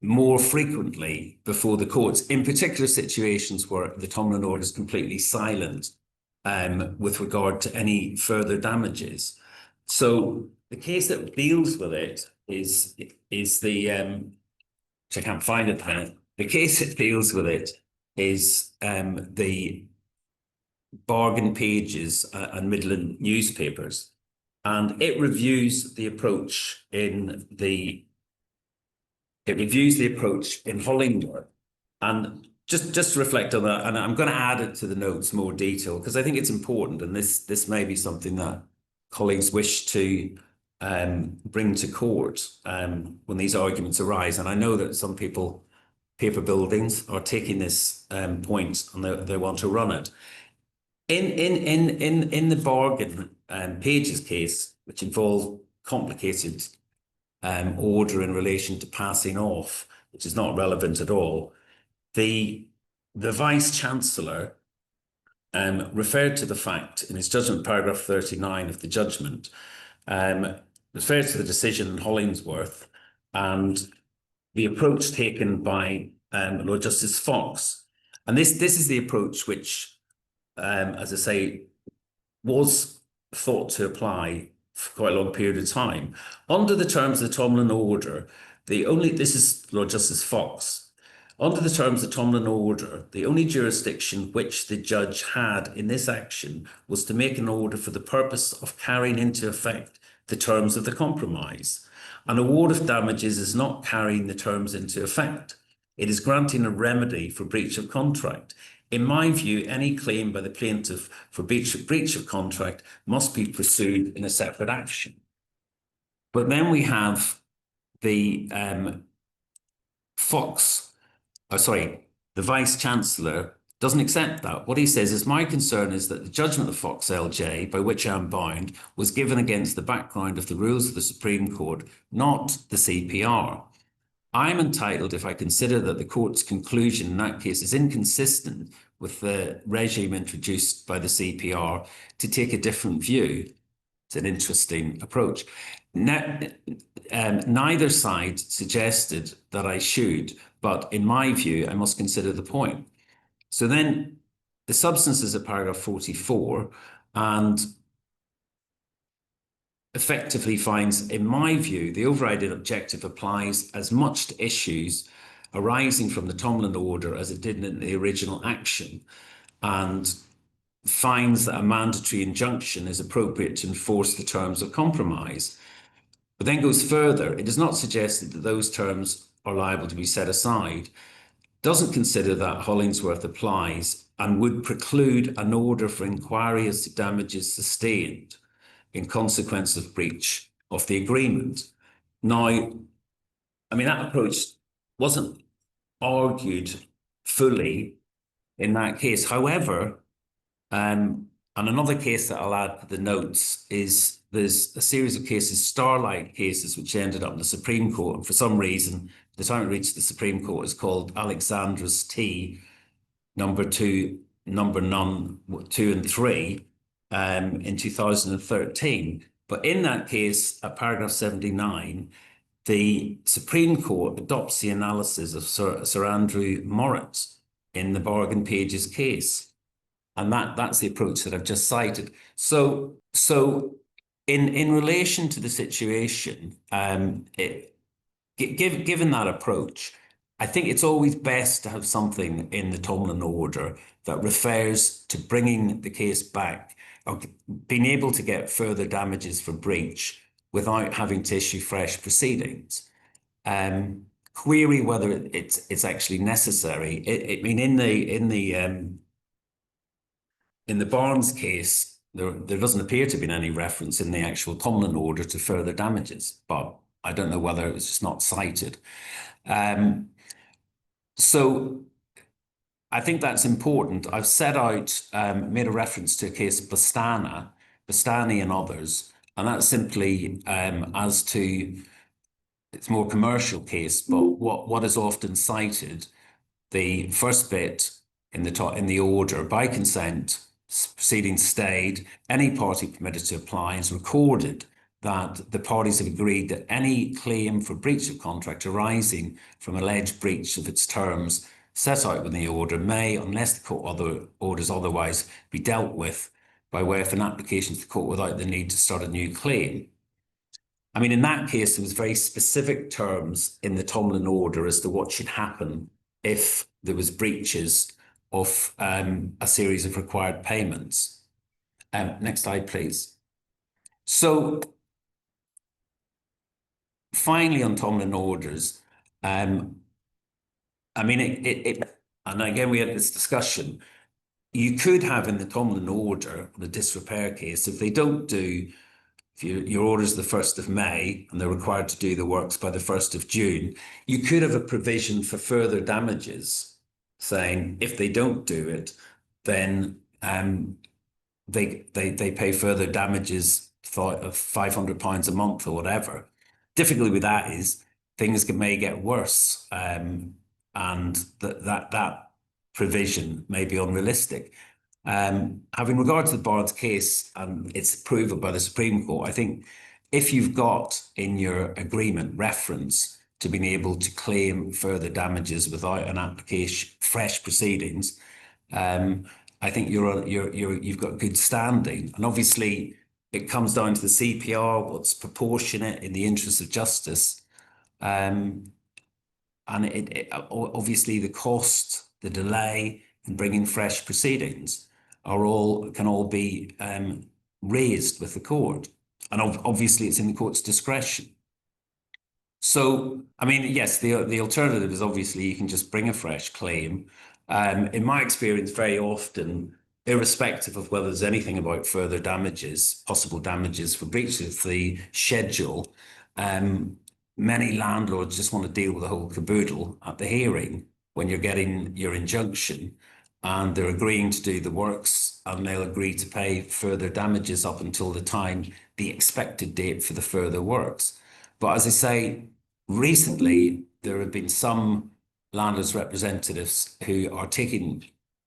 more frequently before the courts, in particular situations where the Tomlin order is completely silent with regard to any further damages. So the case that deals with it is the, which I can't find at the minute, the case that deals with it is the Bargain, Pages and Midland newspapers. And it reviews the approach in Hollingworth. And just to reflect on that, and I'm going to add it to the notes more detail because I think it's important, and this may be something that colleagues wish to bring to court when these arguments arise. And I know that some people, paper buildings, are taking this point and they want to run it. In the Bargain Pages case, which involved complicated order in relation to passing off, which is not relevant at all, the Vice-Chancellor referred to the fact in his judgment, paragraph 39 of the judgment, referred to the decision in Hollingsworth and the approach taken by Lord Justice Fox. And this is the approach which, as I say, was thought to apply for quite a long period of time. Under the terms of the Tomlin order, this is Lord Justice Fox. Under the terms of the Tomlin order, the only jurisdiction which the judge had in this action was to make an order for the purpose of carrying into effect the terms of the compromise. An award of damages is not carrying the terms into effect. It is granting a remedy for breach of contract. In my view, any claim by the plaintiff for breach of contract must be pursued in a separate action. But then we have the the Vice-Chancellor doesn't accept that. What he says is, my concern is that the judgment of Fox LJ, by which I'm bound, was given against the background of the rules of the Supreme Court, not the CPR. I'm entitled, if I consider that the court's conclusion in that case is inconsistent with the regime introduced by the CPR, to take a different view. It's an interesting approach. Now, neither side suggested that I should, but in my view, I must consider the point. So then the substance is at paragraph 44 and effectively finds, in my view, the overriding objective applies as much to issues arising from the Tomlin order as it did in the original action, and finds that a mandatory injunction is appropriate to enforce the terms of compromise. But then goes further. It is not suggested that those terms are liable to be set aside, doesn't consider that Hollingsworth applies, and would preclude an order for inquiry as to damages sustained in consequence of breach of the agreement. Now, I mean, that approach wasn't argued fully in that case. However, and another case that I'll add to the notes is there's a series of cases, Starlight cases, which ended up in the Supreme Court. And for some reason, the time it reached the Supreme Court is called Alexandra's T, number 2, number none, 2 and 3, in 2013. But in that case, at paragraph 79, the Supreme Court adopts the analysis of Sir Andrew Moritz in the Bargain Pages case. And that's the approach that I've just cited. So in relation to the situation, given that approach, I think it's always best to have something in the Tomlin order that refers to bringing the case back or being able to get further damages for breach without having to issue fresh proceedings. Query whether it's actually necessary. I mean, in the Barnes case, there doesn't appear to have been any reference in the actual Tomlin order to further damages, but I don't know whether it was just not cited. So I think that's important. I've set out, made a reference to a case of Bastani and others, and that's simply as to, it's more commercial case, but what is often cited, the first bit in the order, by consent, proceedings stayed, any party permitted to apply is recorded that the parties have agreed that any claim for breach of contract arising from alleged breach of its terms set out in the order may, unless the court orders otherwise, be dealt with by way of an application to the court without the need to start a new claim. I mean, in that case, there was very specific terms in the Tomlin order as to what should happen if there was breaches of a series of required payments. Next slide, please. So finally, on Tomlin orders, I mean, and again, we had this discussion, you could have in the Tomlin order, the disrepair case, if they don't do, if your order is the 1st of May and they're required to do the works by the 1st of June, you could have a provision for further damages saying if they don't do it, then they pay further damages of £500 a month or whatever. Difficulty with that is things may get worse, and that provision may be unrealistic. Having regard to the Barnes case and its approval by the Supreme Court, I think if you've got in your agreement reference to being able to claim further damages without an application, fresh proceedings, I think you've got good standing. And obviously, it comes down to the CPR, what's proportionate in the interest of justice, and obviously the cost, the delay in bringing fresh proceedings can all be raised with the court, and obviously it's in the court's discretion. So, I mean, yes, the alternative is obviously you can just bring a fresh claim. In my experience, very often, irrespective of whether there's anything about further damages, possible damages for breach of the schedule, many landlords just want to deal with the whole caboodle at the hearing when you're getting your injunction, and they're agreeing to do the works, and they'll agree to pay further damages up until the expected date for the further works. But as I say, recently, there have been some landlords representatives who are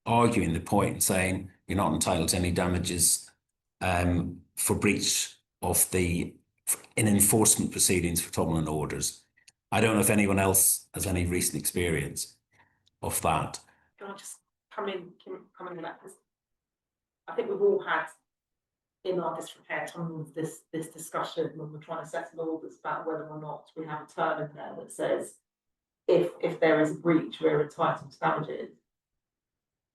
arguing the point, saying you're not entitled to any damages for breach of in enforcement proceedings for Tomlin orders. I don't know if anyone else has any recent experience of that. Can I just come in with that? 'Cause I think we've all had in our disrepair tunnels this discussion when we're trying to settle orders about whether or not we have a term in there that says if there is a breach, we're entitled to damages.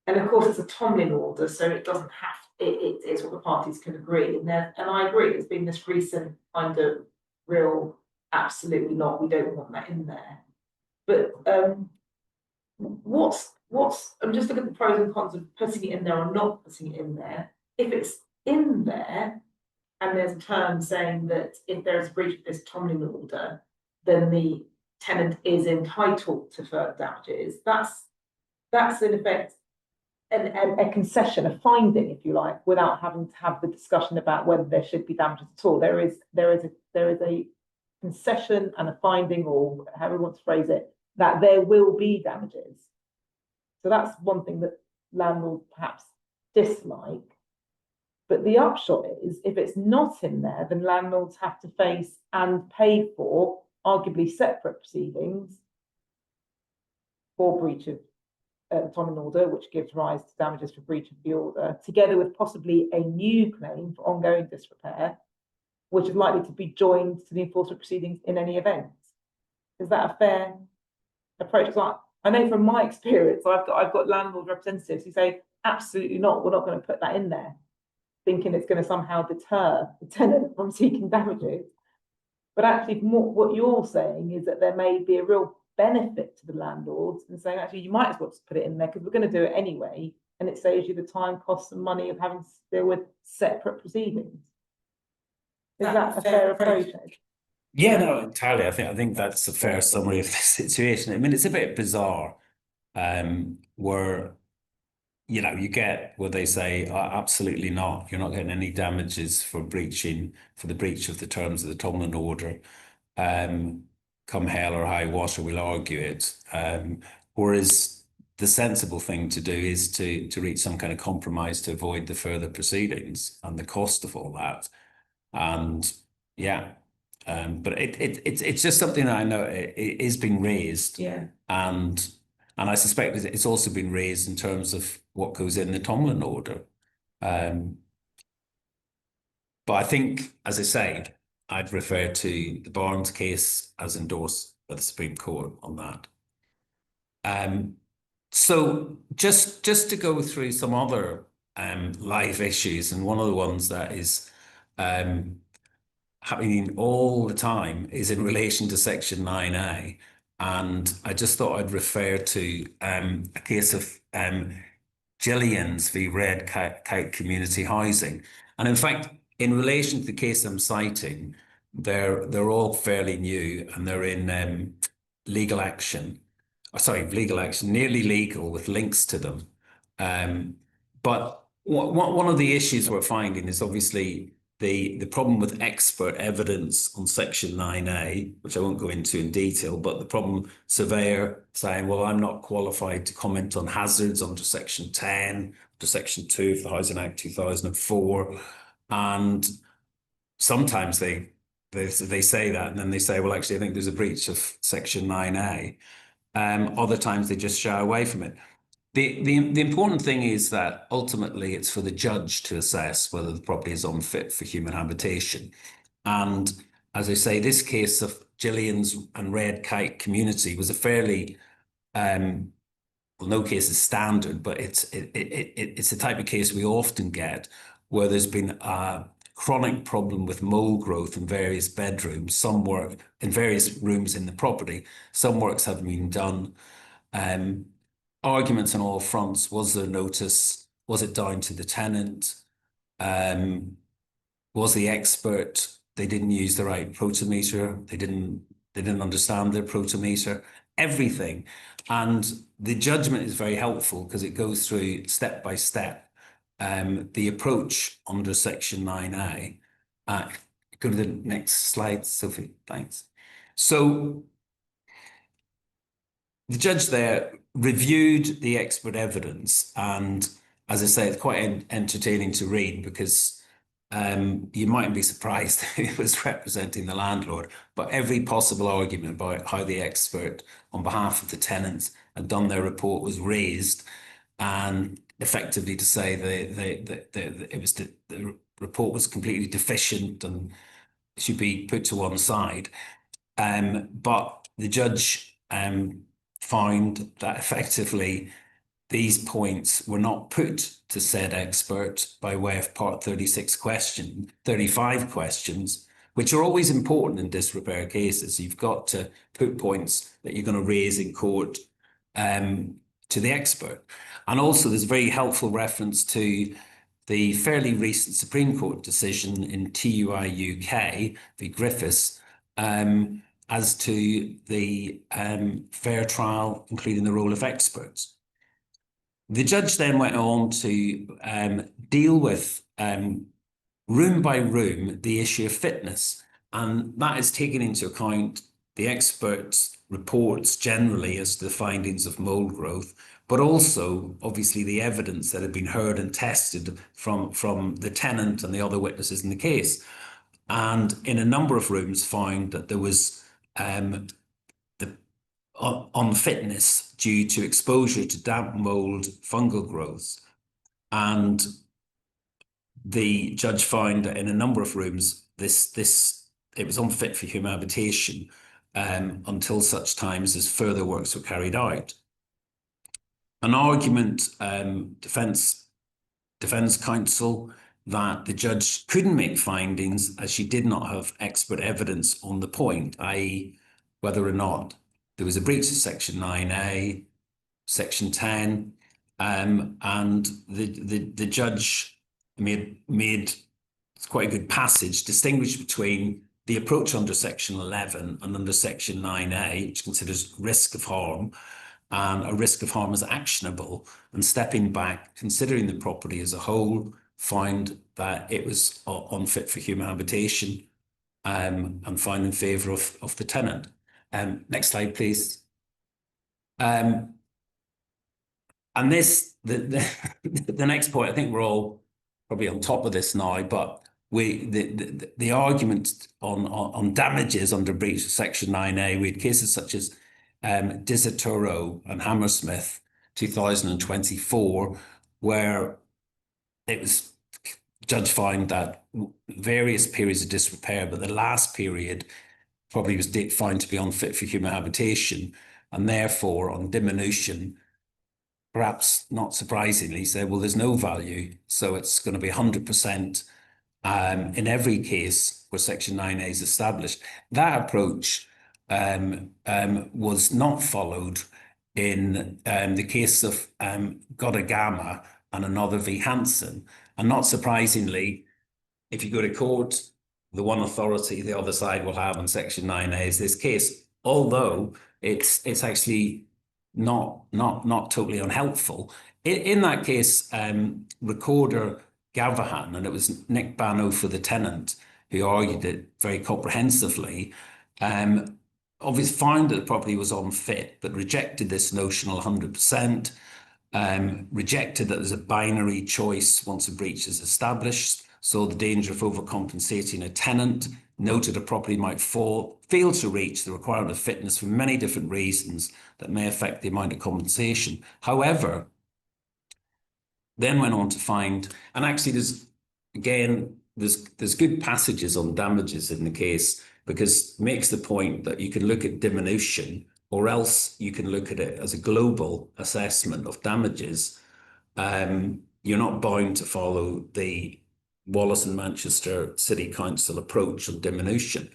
And of course, it's a Tomlin order, so it doesn't have. It is what the parties can agree, and I agree. There's been this recent kind of real, absolutely not. We don't want that in there. But what's I'm just looking at the pros and cons of putting it in there or not putting it in there. If it's in there, and there's a term saying that if there is a breach of this Tomlin order, then the tenant is entitled to further damages. That's in effect a concession, a finding, if you like, without having to have the discussion about whether there should be damages at all. There is a concession and a finding, or however you want to phrase it, that there will be damages. So that's one thing that landlords perhaps dislike. But the upshot is, if it's not in there, then landlords have to face and pay for arguably separate proceedings for breach of Tomlin order, which gives rise to damages for breach of the order, together with possibly a new claim for ongoing disrepair, which is likely to be joined to the enforcement proceedings in any event. Is that a fair approach? Like, I know from my experience, I've got landlord representatives who say, absolutely not, we're not going to put that in there, thinking it's going to somehow deter the tenant from seeking damages. But actually, what you're saying is that there may be a real benefit to the landlords and saying, actually, you might as well just put it in there because we're going to do it anyway, and it saves you the time, costs, and money of having to deal with separate proceedings. Is that a fair approach? Yeah, no, entirely. I think that's a fair summary of the situation. I mean, it's a bit bizarre, where you get where they say, oh, absolutely not. You're not getting any damages for the breach of the terms of the Tomlin order. Come hell or high water, we'll argue it. Whereas the sensible thing to do is to reach some kind of compromise to avoid the further proceedings and the cost of all that. And yeah, but it's just something that I know it is being raised. Yeah. And I suspect it's also been raised in terms of what goes in the Tomlin order. But I think, as I say, I'd refer to the Barnes case as endorsed by the Supreme Court on that. So just to go through some other live issues, and one of the ones that is happening all the time is in relation to Section 9A. And I just thought I'd refer to a case of Gillian's v. Red Kite Community Housing. And in fact, in relation to the case I'm citing, they're all fairly new, and they're in legal action. Legal action, nearly legal with links to them. But one of the issues we're finding is obviously the problem with expert evidence on Section 9A, which I won't go into in detail, but the problem, surveyor saying, well, I'm not qualified to comment on hazards under Section 10, under Section 2 of the Housing Act 2004. And sometimes they say that, and then they say, well, actually, I think there's a breach of Section 9A. Other times they just shy away from it. The important thing is that ultimately it's for the judge to assess whether the property is unfit for human habitation. And as I say, this case of Gillian's and Red Kite Community was a fairly, well, no case is standard, but it's the type of case we often get where there's been a chronic problem with mold growth in various bedrooms, some work in various rooms in the property, some works have been done. Arguments on all fronts. Was there notice? Was it down to the tenant? Was the expert, they didn't use the right protometer, they didn't understand their protometer, everything. And the judgment is very helpful because it goes through step by step the approach under Section 9A. Go to the next slide, Sophie, thanks. So the judge there reviewed the expert evidence, and as I say, it's quite entertaining to read because you mightn't be surprised he was representing the landlord, but every possible argument about how the expert on behalf of the tenants had done their report was raised, and effectively to say the report was completely deficient and should be put to one side. But the judge found that effectively these points were not put to said expert by way of Part 35 questions, which are always important in disrepair cases. You've got to put points that you're going to raise in court to the expert. And also there's a very helpful reference to the fairly recent Supreme Court decision in TUI UK v Griffiths as to the fair trial, including the role of experts. The judge then went on to deal with room by room the issue of fitness, and that is taking into account the experts' reports generally as to the findings of mold growth, but also obviously the evidence that had been heard and tested from the tenant and the other witnesses in the case. And in a number of rooms found that there was unfitness due to exposure to damp mold fungal growths. And the judge found that in a number of rooms, it was unfit for human habitation until such times as further works were carried out. An argument, defence counsel, that the judge couldn't make findings as she did not have expert evidence on the point, i.e. whether or not there was a breach of Section 9A, Section 10, and the judge made it's quite a good passage, distinguished between the approach under Section 11 and under Section 9A, which considers risk of harm, and a risk of harm as actionable, and stepping back, considering the property as a whole, found that it was unfit for human habitation, and found in favour of the tenant. Next slide, please. And this, the next point, I think we're all probably on top of this now, but the argument on damages under breach of Section 9A, we had cases such as Disrepair and Hammersmith 2024, where it was judge found that various periods of disrepair, but the last period probably was found to be unfit for human habitation, and therefore on diminution, perhaps not surprisingly, said, well, there's no value, so it's going to be 100% in every case where Section 9A is established. That approach was not followed in the case of Godagama and another v Hansen. And not surprisingly, if you go to court, the one authority the other side will have on Section 9A is this case, although it's actually not totally unhelpful. In that case, Recorder Gavahan, and it was Nick Bano for the tenant who argued it very comprehensively, obviously found that the property was unfit, but rejected this notional 100%, rejected that there's a binary choice once a breach is established, saw the danger of overcompensating a tenant, noted a property might fail to reach the requirement of fitness for many different reasons that may affect the amount of compensation. However, then went on to find, and actually there's good passages on damages in the case, because it makes the point that you can look at diminution, or else you can look at it as a global assessment of damages. You're not bound to follow the Wallace and Manchester City Council approach on diminution.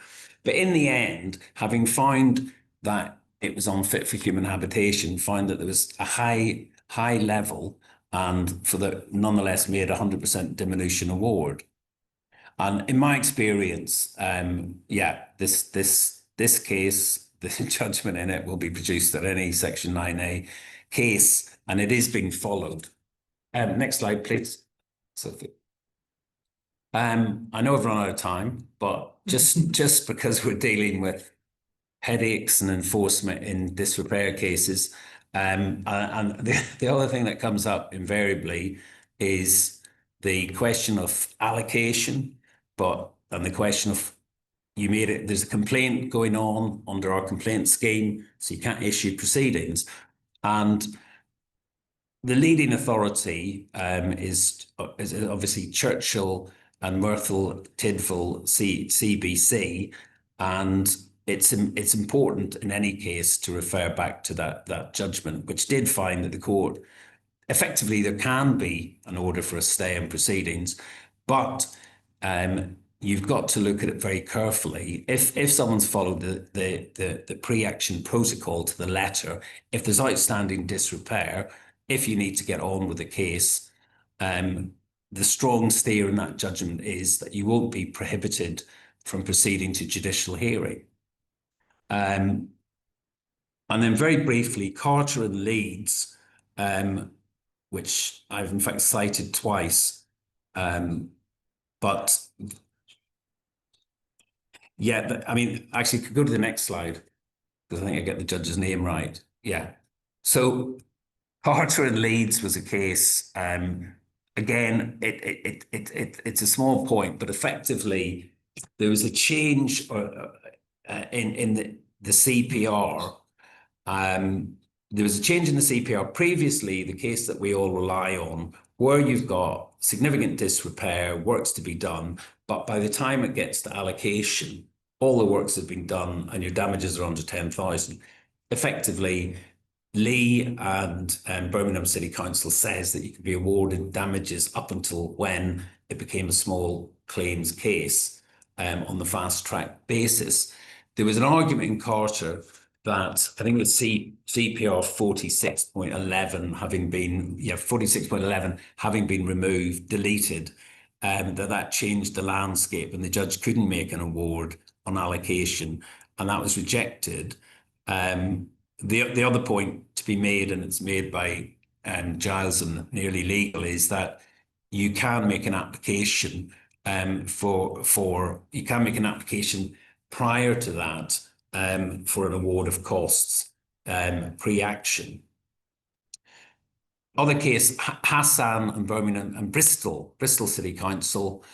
But in the end, having found that it was unfit for human habitation, found that there was a high level, and nonetheless made 100% diminution award. And in my experience, this case, the judgment in it will be produced at any Section 9A case, and it is being followed. Next slide, please, Sophie. I know I've run out of time, but just because we're dealing with headaches and enforcement in disrepair cases, and the other thing that comes up invariably is the question of allocation, and the question of there's a complaint going on under our complaint scheme, so you can't issue proceedings. And the leading authority is obviously Churchill and Myrtle Tidville CBC, and it's important in any case to refer back to that judgment, which did find that the court effectively there can be an order for a stay in proceedings, but you've got to look at it very carefully. If someone's followed the pre-action protocol to the letter, if there's outstanding disrepair, if you need to get on with the case, the strong steer in that judgment is that you won't be prohibited from proceeding to judicial hearing. And then very briefly, Carter and Leeds, which I've in fact cited twice, but yeah, I mean, actually, could go to the next slide because I think I get the judge's name right. Yeah, so Carter and Leeds was a case. Again, it's a small point, but effectively there was a change in the CPR. There was a change in the CPR. Previously, the case that we all rely on, where you've got significant disrepair, works to be done, but by the time it gets to allocation, all the works have been done and your damages are under 10,000. Effectively, Lee and Birmingham City Council says that you can be awarded damages up until when it became a small claims case on the fast track basis. There was an argument in Carter that I think it was CPR 46.11 having been, 46.11 having been removed, deleted, that changed the landscape and the judge couldn't make an award on allocation, and that was rejected. The other point to be made, and it's made by Giles and Nearly Legal, is that you can make an application you can make an application prior to that for an award of costs pre-action. Other case, Hassan and Birmingham and Bristol City Council.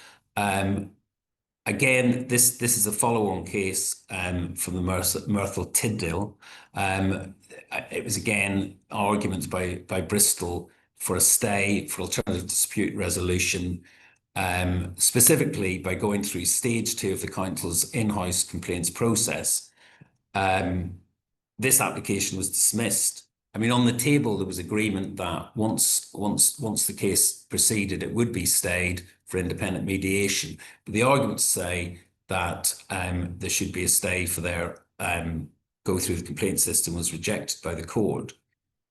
Again, this is a follow-on case from the Myrtle Tidville. It was again arguments by Bristol for a stay for alternative dispute resolution, specifically by going through stage 2 of the council's in-house complaints process. This application was dismissed. I mean, on the table, there was agreement that once the case proceeded, it would be stayed for independent mediation. But the arguments say that there should be a stay for their go through the complaint system was rejected by the court.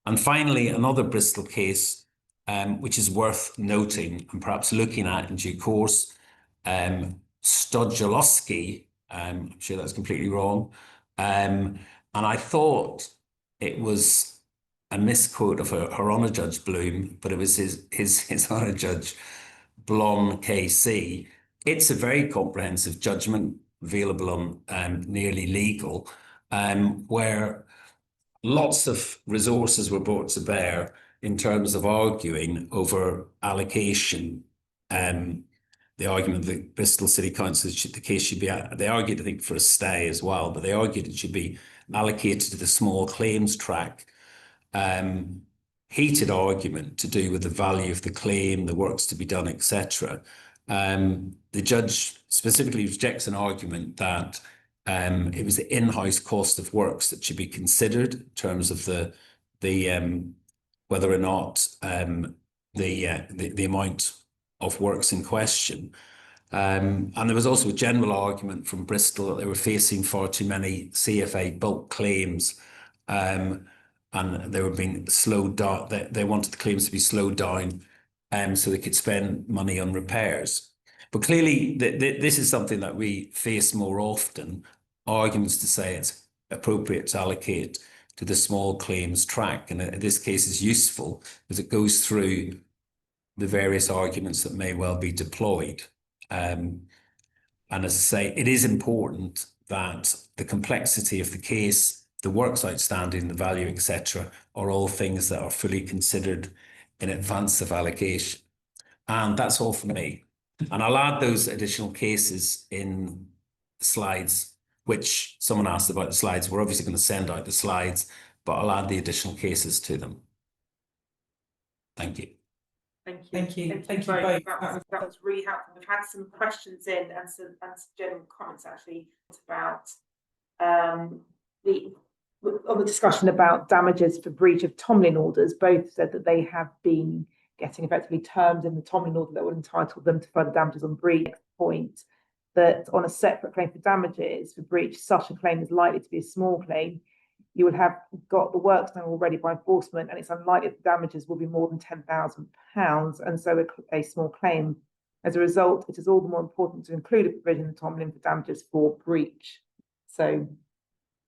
And finally, another Bristol case, which is worth noting and perhaps looking at in due course, Stodjalowski, I'm sure that's completely wrong. And I thought it was a misquote of her Honour Judge Bloom, but it was his Honour Judge Blon KC. It's a very comprehensive judgment available on Nearly Legal, where lots of resources were brought to bear in terms of arguing over allocation. The argument that Bristol City Council, the case should be, they argued, I think, for a stay as well, but they argued it should be allocated to the small claims track. Heated argument to do with the value of the claim, the works to be done, etc. The judge specifically rejects an argument that it was the in-house cost of works that should be considered in terms of the whether or not the amount of works in question. And there was also a general argument from Bristol that they were facing far too many CFA bulk claims, and they were being slowed down. They wanted the claims to be slowed down so they could spend money on repairs. But clearly, this is something that we face more often, arguments to say it's appropriate to allocate to the small claims track. And in this case is useful because it goes through the various arguments that may well be deployed. And as I say, it is important that the complexity of the case, the works outstanding, the value, etc., are all things that are fully considered in advance of allocation. And that's all for me. And I'll add those additional cases in the slides, which someone asked about the slides. We're obviously going to send out the slides, but I'll add the additional cases to them. Thank you. Thank you. Thank you. Thank you both. both. That was really helpful. We've had some questions in and some general comments actually about the discussion about damages for breach of Tomlin orders. Both said that they have been getting effectively terms in the Tomlin order that would entitle them to further damages on breach. Point that on a separate claim for damages for breach, such a claim is likely to be a small claim. You would have got the works done already by enforcement, and it's unlikely that the damages will be more than £10,000, and so a small claim. As a result, it is all the more important to include a provision in the Tomlin for damages for breach. So,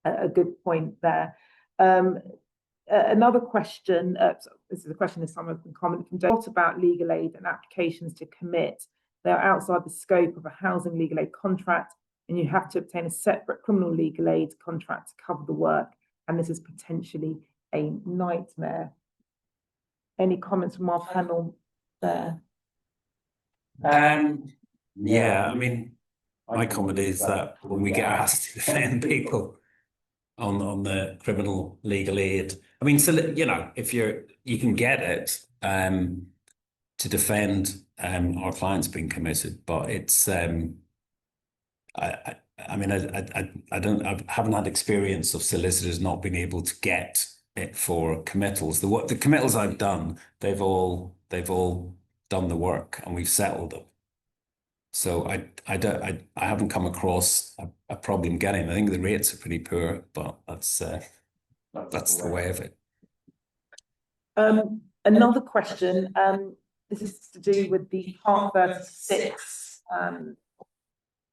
a good point there. Another question, this is a question this time I've been commenting from, what about legal aid and applications to commit? They are outside the scope of a housing legal aid contract, and you have to obtain a separate criminal legal aid contract to cover the work. And this is potentially a nightmare. Any comments from our panel there? Yeah, I mean, my comment is that when we get asked to defend people on the criminal legal aid, I mean, so you know, if you can get it to defend our clients being committed, but it's I mean, I haven't had experience of solicitors not being able to get it for committals. The committals I've done, they've all done the work and we've settled them. So I haven't come across a problem getting. I think the rates are pretty poor, but that's the way of it. Another question. This is to do with the Part 36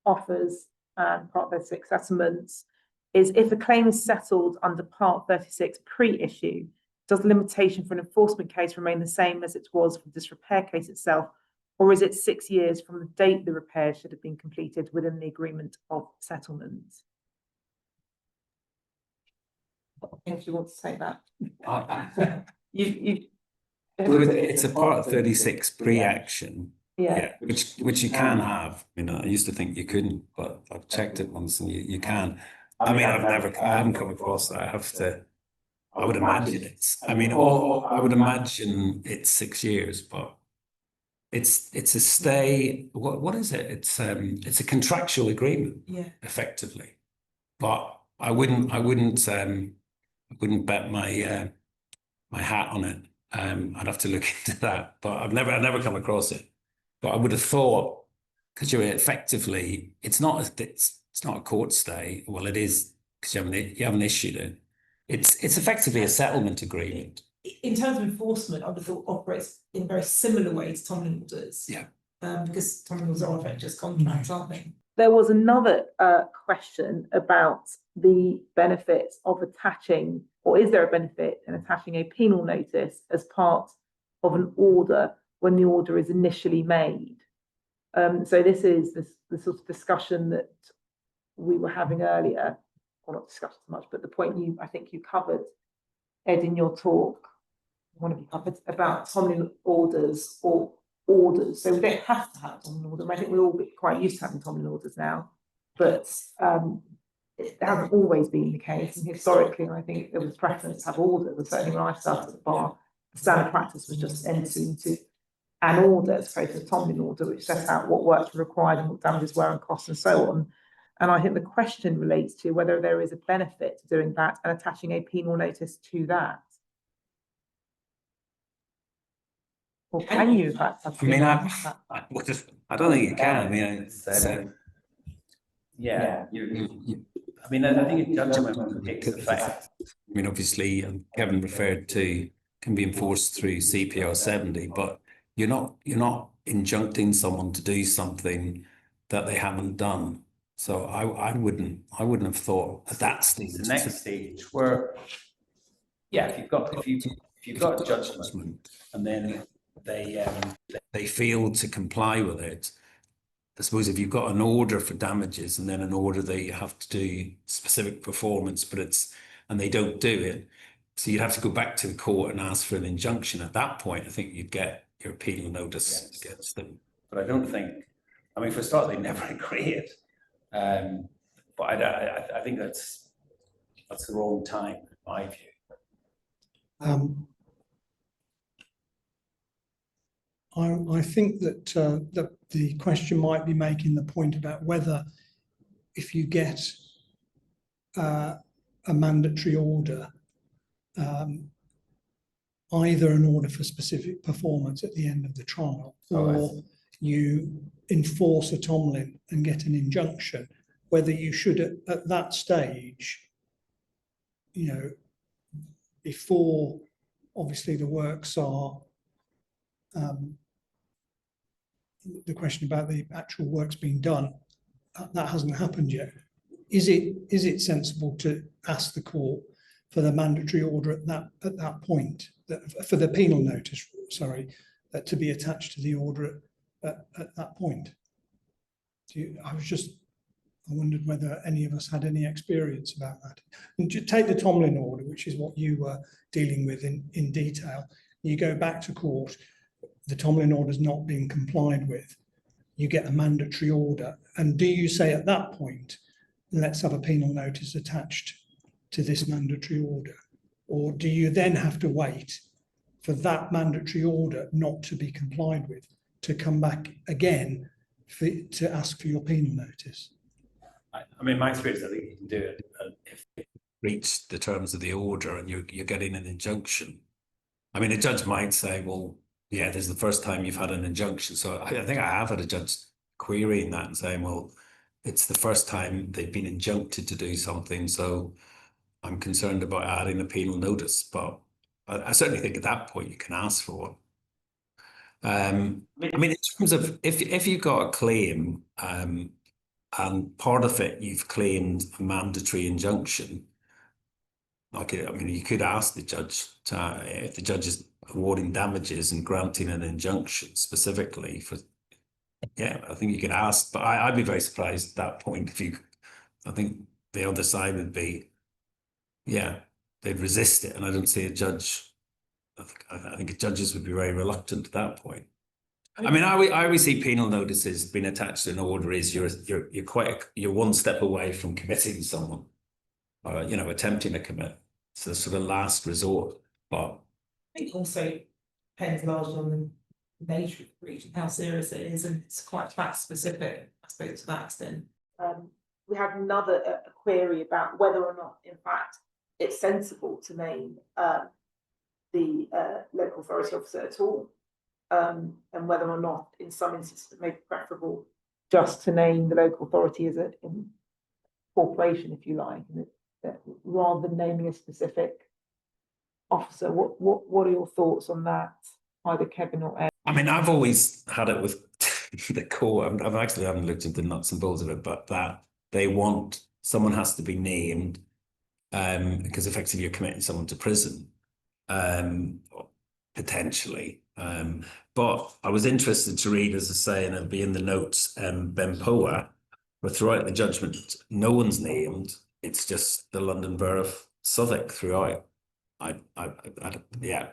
offers and Part 36 settlements. Is if a claim is settled under Part 36 pre-issue, does the limitation for an enforcement case remain the same as it was for the disrepair case itself, or is it 6 years from the date the repair should have been completed within the agreement of settlement? If you want to say that. It's a Part 36 pre-action. Yeah. Which you can have. I mean, I used to think you couldn't, but I've checked it once and you can. I mean, I haven't come across that. I would imagine I would imagine it's 6 years, but it's a stay. What is it? It's a contractual agreement, effectively. But I wouldn't bet my my hat on it. I'd have to look into that, but I've never come across it. But I would have thought, because you're effectively, it's not a court stay. Well, it is because you haven't issued it. It's effectively a settlement agreement. In terms of enforcement, I would have thought operates in a very similar way to Tomlin orders. Yeah. Because Tomlin orders are effectively just contracts, aren't they? There was another question about the benefits of attaching, or is there a benefit in attaching a penal notice as part of an order when the order is initially made? So this is the sort of discussion that we were having earlier, or not discussed so much, but the point I think you covered, Ed, in your talk, one of you covered about Tomlin orders or orders. So we don't have to have a Tomlin order. I think we're all quite used to having Tomlin orders now, but it hasn't always been the case. And historically, I think there was preference to have orders. And certainly when I started at the bar, the standard practice was just entering into an order as opposed to a Tomlin order, which set out what works were required and what damages were and costs and so on. And I think the question relates to whether there is a benefit to doing that and attaching a penal notice to that. Or can you, in fact, have I don't think you can. I mean, I mean, I think a judgment takes effect. I mean, obviously, Kevin referred to can be enforced through CPR 70, but you're not injuncting someone to do something that they haven't done. So I wouldn't have thought at that stage. The next stage where, if you've got a judgment and then they fail to comply with it. I suppose if you've got an order for damages and then an order that you have to do specific performance, and they don't do it, so you'd have to go back to the court and ask for an injunction. At that point, I think you'd get your penal notice Yes. against them. But I don't think, I mean, for a start, they never agreed. But I think that's the wrong time, in my view. I think that the question might be making the point about whether if you get a mandatory order, either an order for specific performance at the end of the trial, or you enforce a Tomlin and get an injunction, whether you should at that stage, you know, before obviously the works are, the question about the actual works being done, that hasn't happened yet. Is it sensible to ask the court for the mandatory order at that point, for the penal notice, sorry, to be attached to the order at that point? I wondered whether any of us had any experience about that. And you take the Tomlin order, which is what you were dealing with in detail. You go back to court, the Tomlin order is not being complied with. You get a mandatory order. And do you say at that point, let's have a penal notice attached to this mandatory order? Or do you then have to wait for that mandatory order not to be complied with to come back again to ask for your penal notice? I mean, my experience, I think you can do it if you reach the terms of the order and you're getting an injunction. I mean, a judge might say, well, yeah, this is the first time you've had an injunction. So I think I have had a judge querying that and saying, well, it's the first time they've been injuncted to do something, so I'm concerned about adding a penal notice. But I certainly think at that point you can ask for one. I mean, in terms of if you've got a claim, and part of it you've claimed a mandatory injunction, like, I mean, you could ask the judge to, if the judge is awarding damages and granting an injunction specifically for, yeah, I think you could ask, but I'd be very surprised at that point I think the other side would be, yeah, they'd resist it, and I don't see a judge, I think judges would be very reluctant at that point. I mean, I always see penal notices being attached to an order is you're one step away from committing someone, or, you know, attempting to commit. It's the sort of last resort. But I think also depends largely on the nature of the breach and how serious it is, and it's quite fact specific, I suppose, to that extent. We had another query about whether or not, in fact, it's sensible to name the local authority officer at all, and whether or not, in some instances, it may be preferable just to name the local authority as a corporation, if you like, rather than naming a specific officer. What are your thoughts on that, either Kevin or Ed? I mean, I've always had it with the court. I've actually haven't looked into the nuts and bolts of it, but that they want someone has to be named because effectively you're committing someone to prison, potentially. But I was interested to read, as I say, and it'll be in the notes, Benpoa, where throughout the judgment, no one's named. It's just the London Borough of Southwark throughout. Yeah.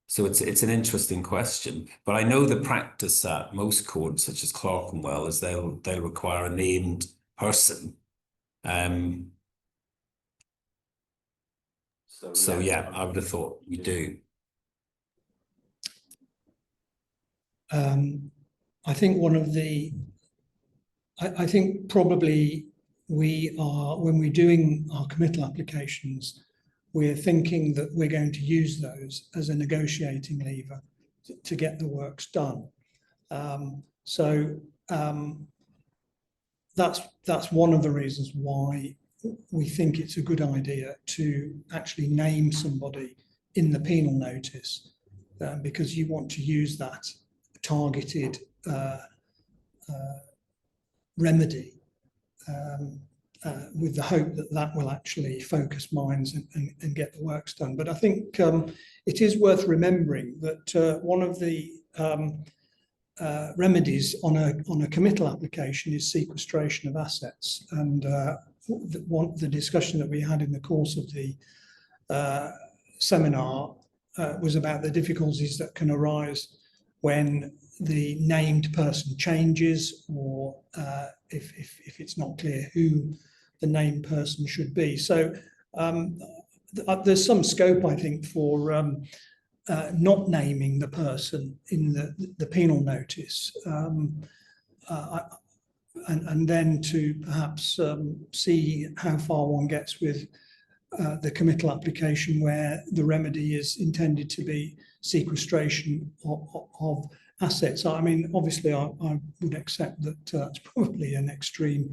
So it's an interesting question, but I know the practice at most courts, such as Clerkenwell, is they'll require a named person. So yeah, I would have thought you do. I think I think probably we are, when we're doing our committal applications, we're thinking that we're going to use those as a negotiating lever to get the works done. That's one of the reasons why we think it's a good idea to actually name somebody in the penal notice, because you want to use that targeted remedy with the hope that that will actually focus minds and get the works done. But I think it is worth remembering that one of the remedies on a committal application is sequestration of assets, and the discussion that we had in the course of the seminar was about the difficulties that can arise when the named person changes, or if it's not clear who the named person should be. So there's some scope, I think, for not naming the person in the penal notice, and then to perhaps see how far one gets with the committal application, where the remedy is intended to be sequestration of assets. I mean, obviously, I would accept that it's probably an extreme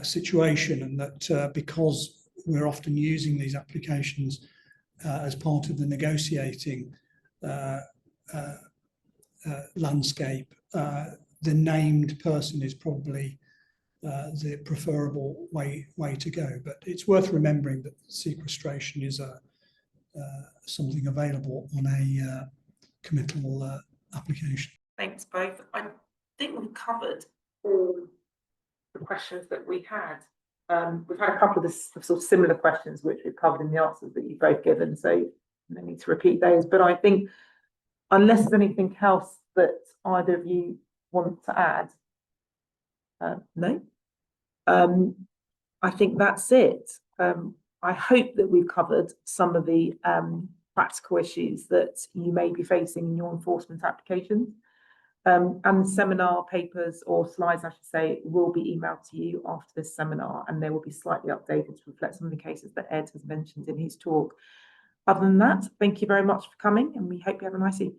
situation, and that because we're often using these applications as part of the negotiating landscape, the named person is probably the preferable way to go. But it's worth remembering that sequestration is something available on a committal application. Thanks both. I think we've covered all the questions that we had. We've had a couple of the sort of similar questions which we've covered in the answers that you've both given, so no need to repeat those. But I think, unless there's anything else that either of you want to add, no. I think that's it. I hope that we've covered some of the practical issues that you may be facing in your enforcement applications. And the seminar papers, or slides I should say, will be emailed to you after this seminar, and they will be slightly updated to reflect some of the cases that Ed has mentioned in his talk. Other than that, thank you very much for coming, and we hope you have a nice evening.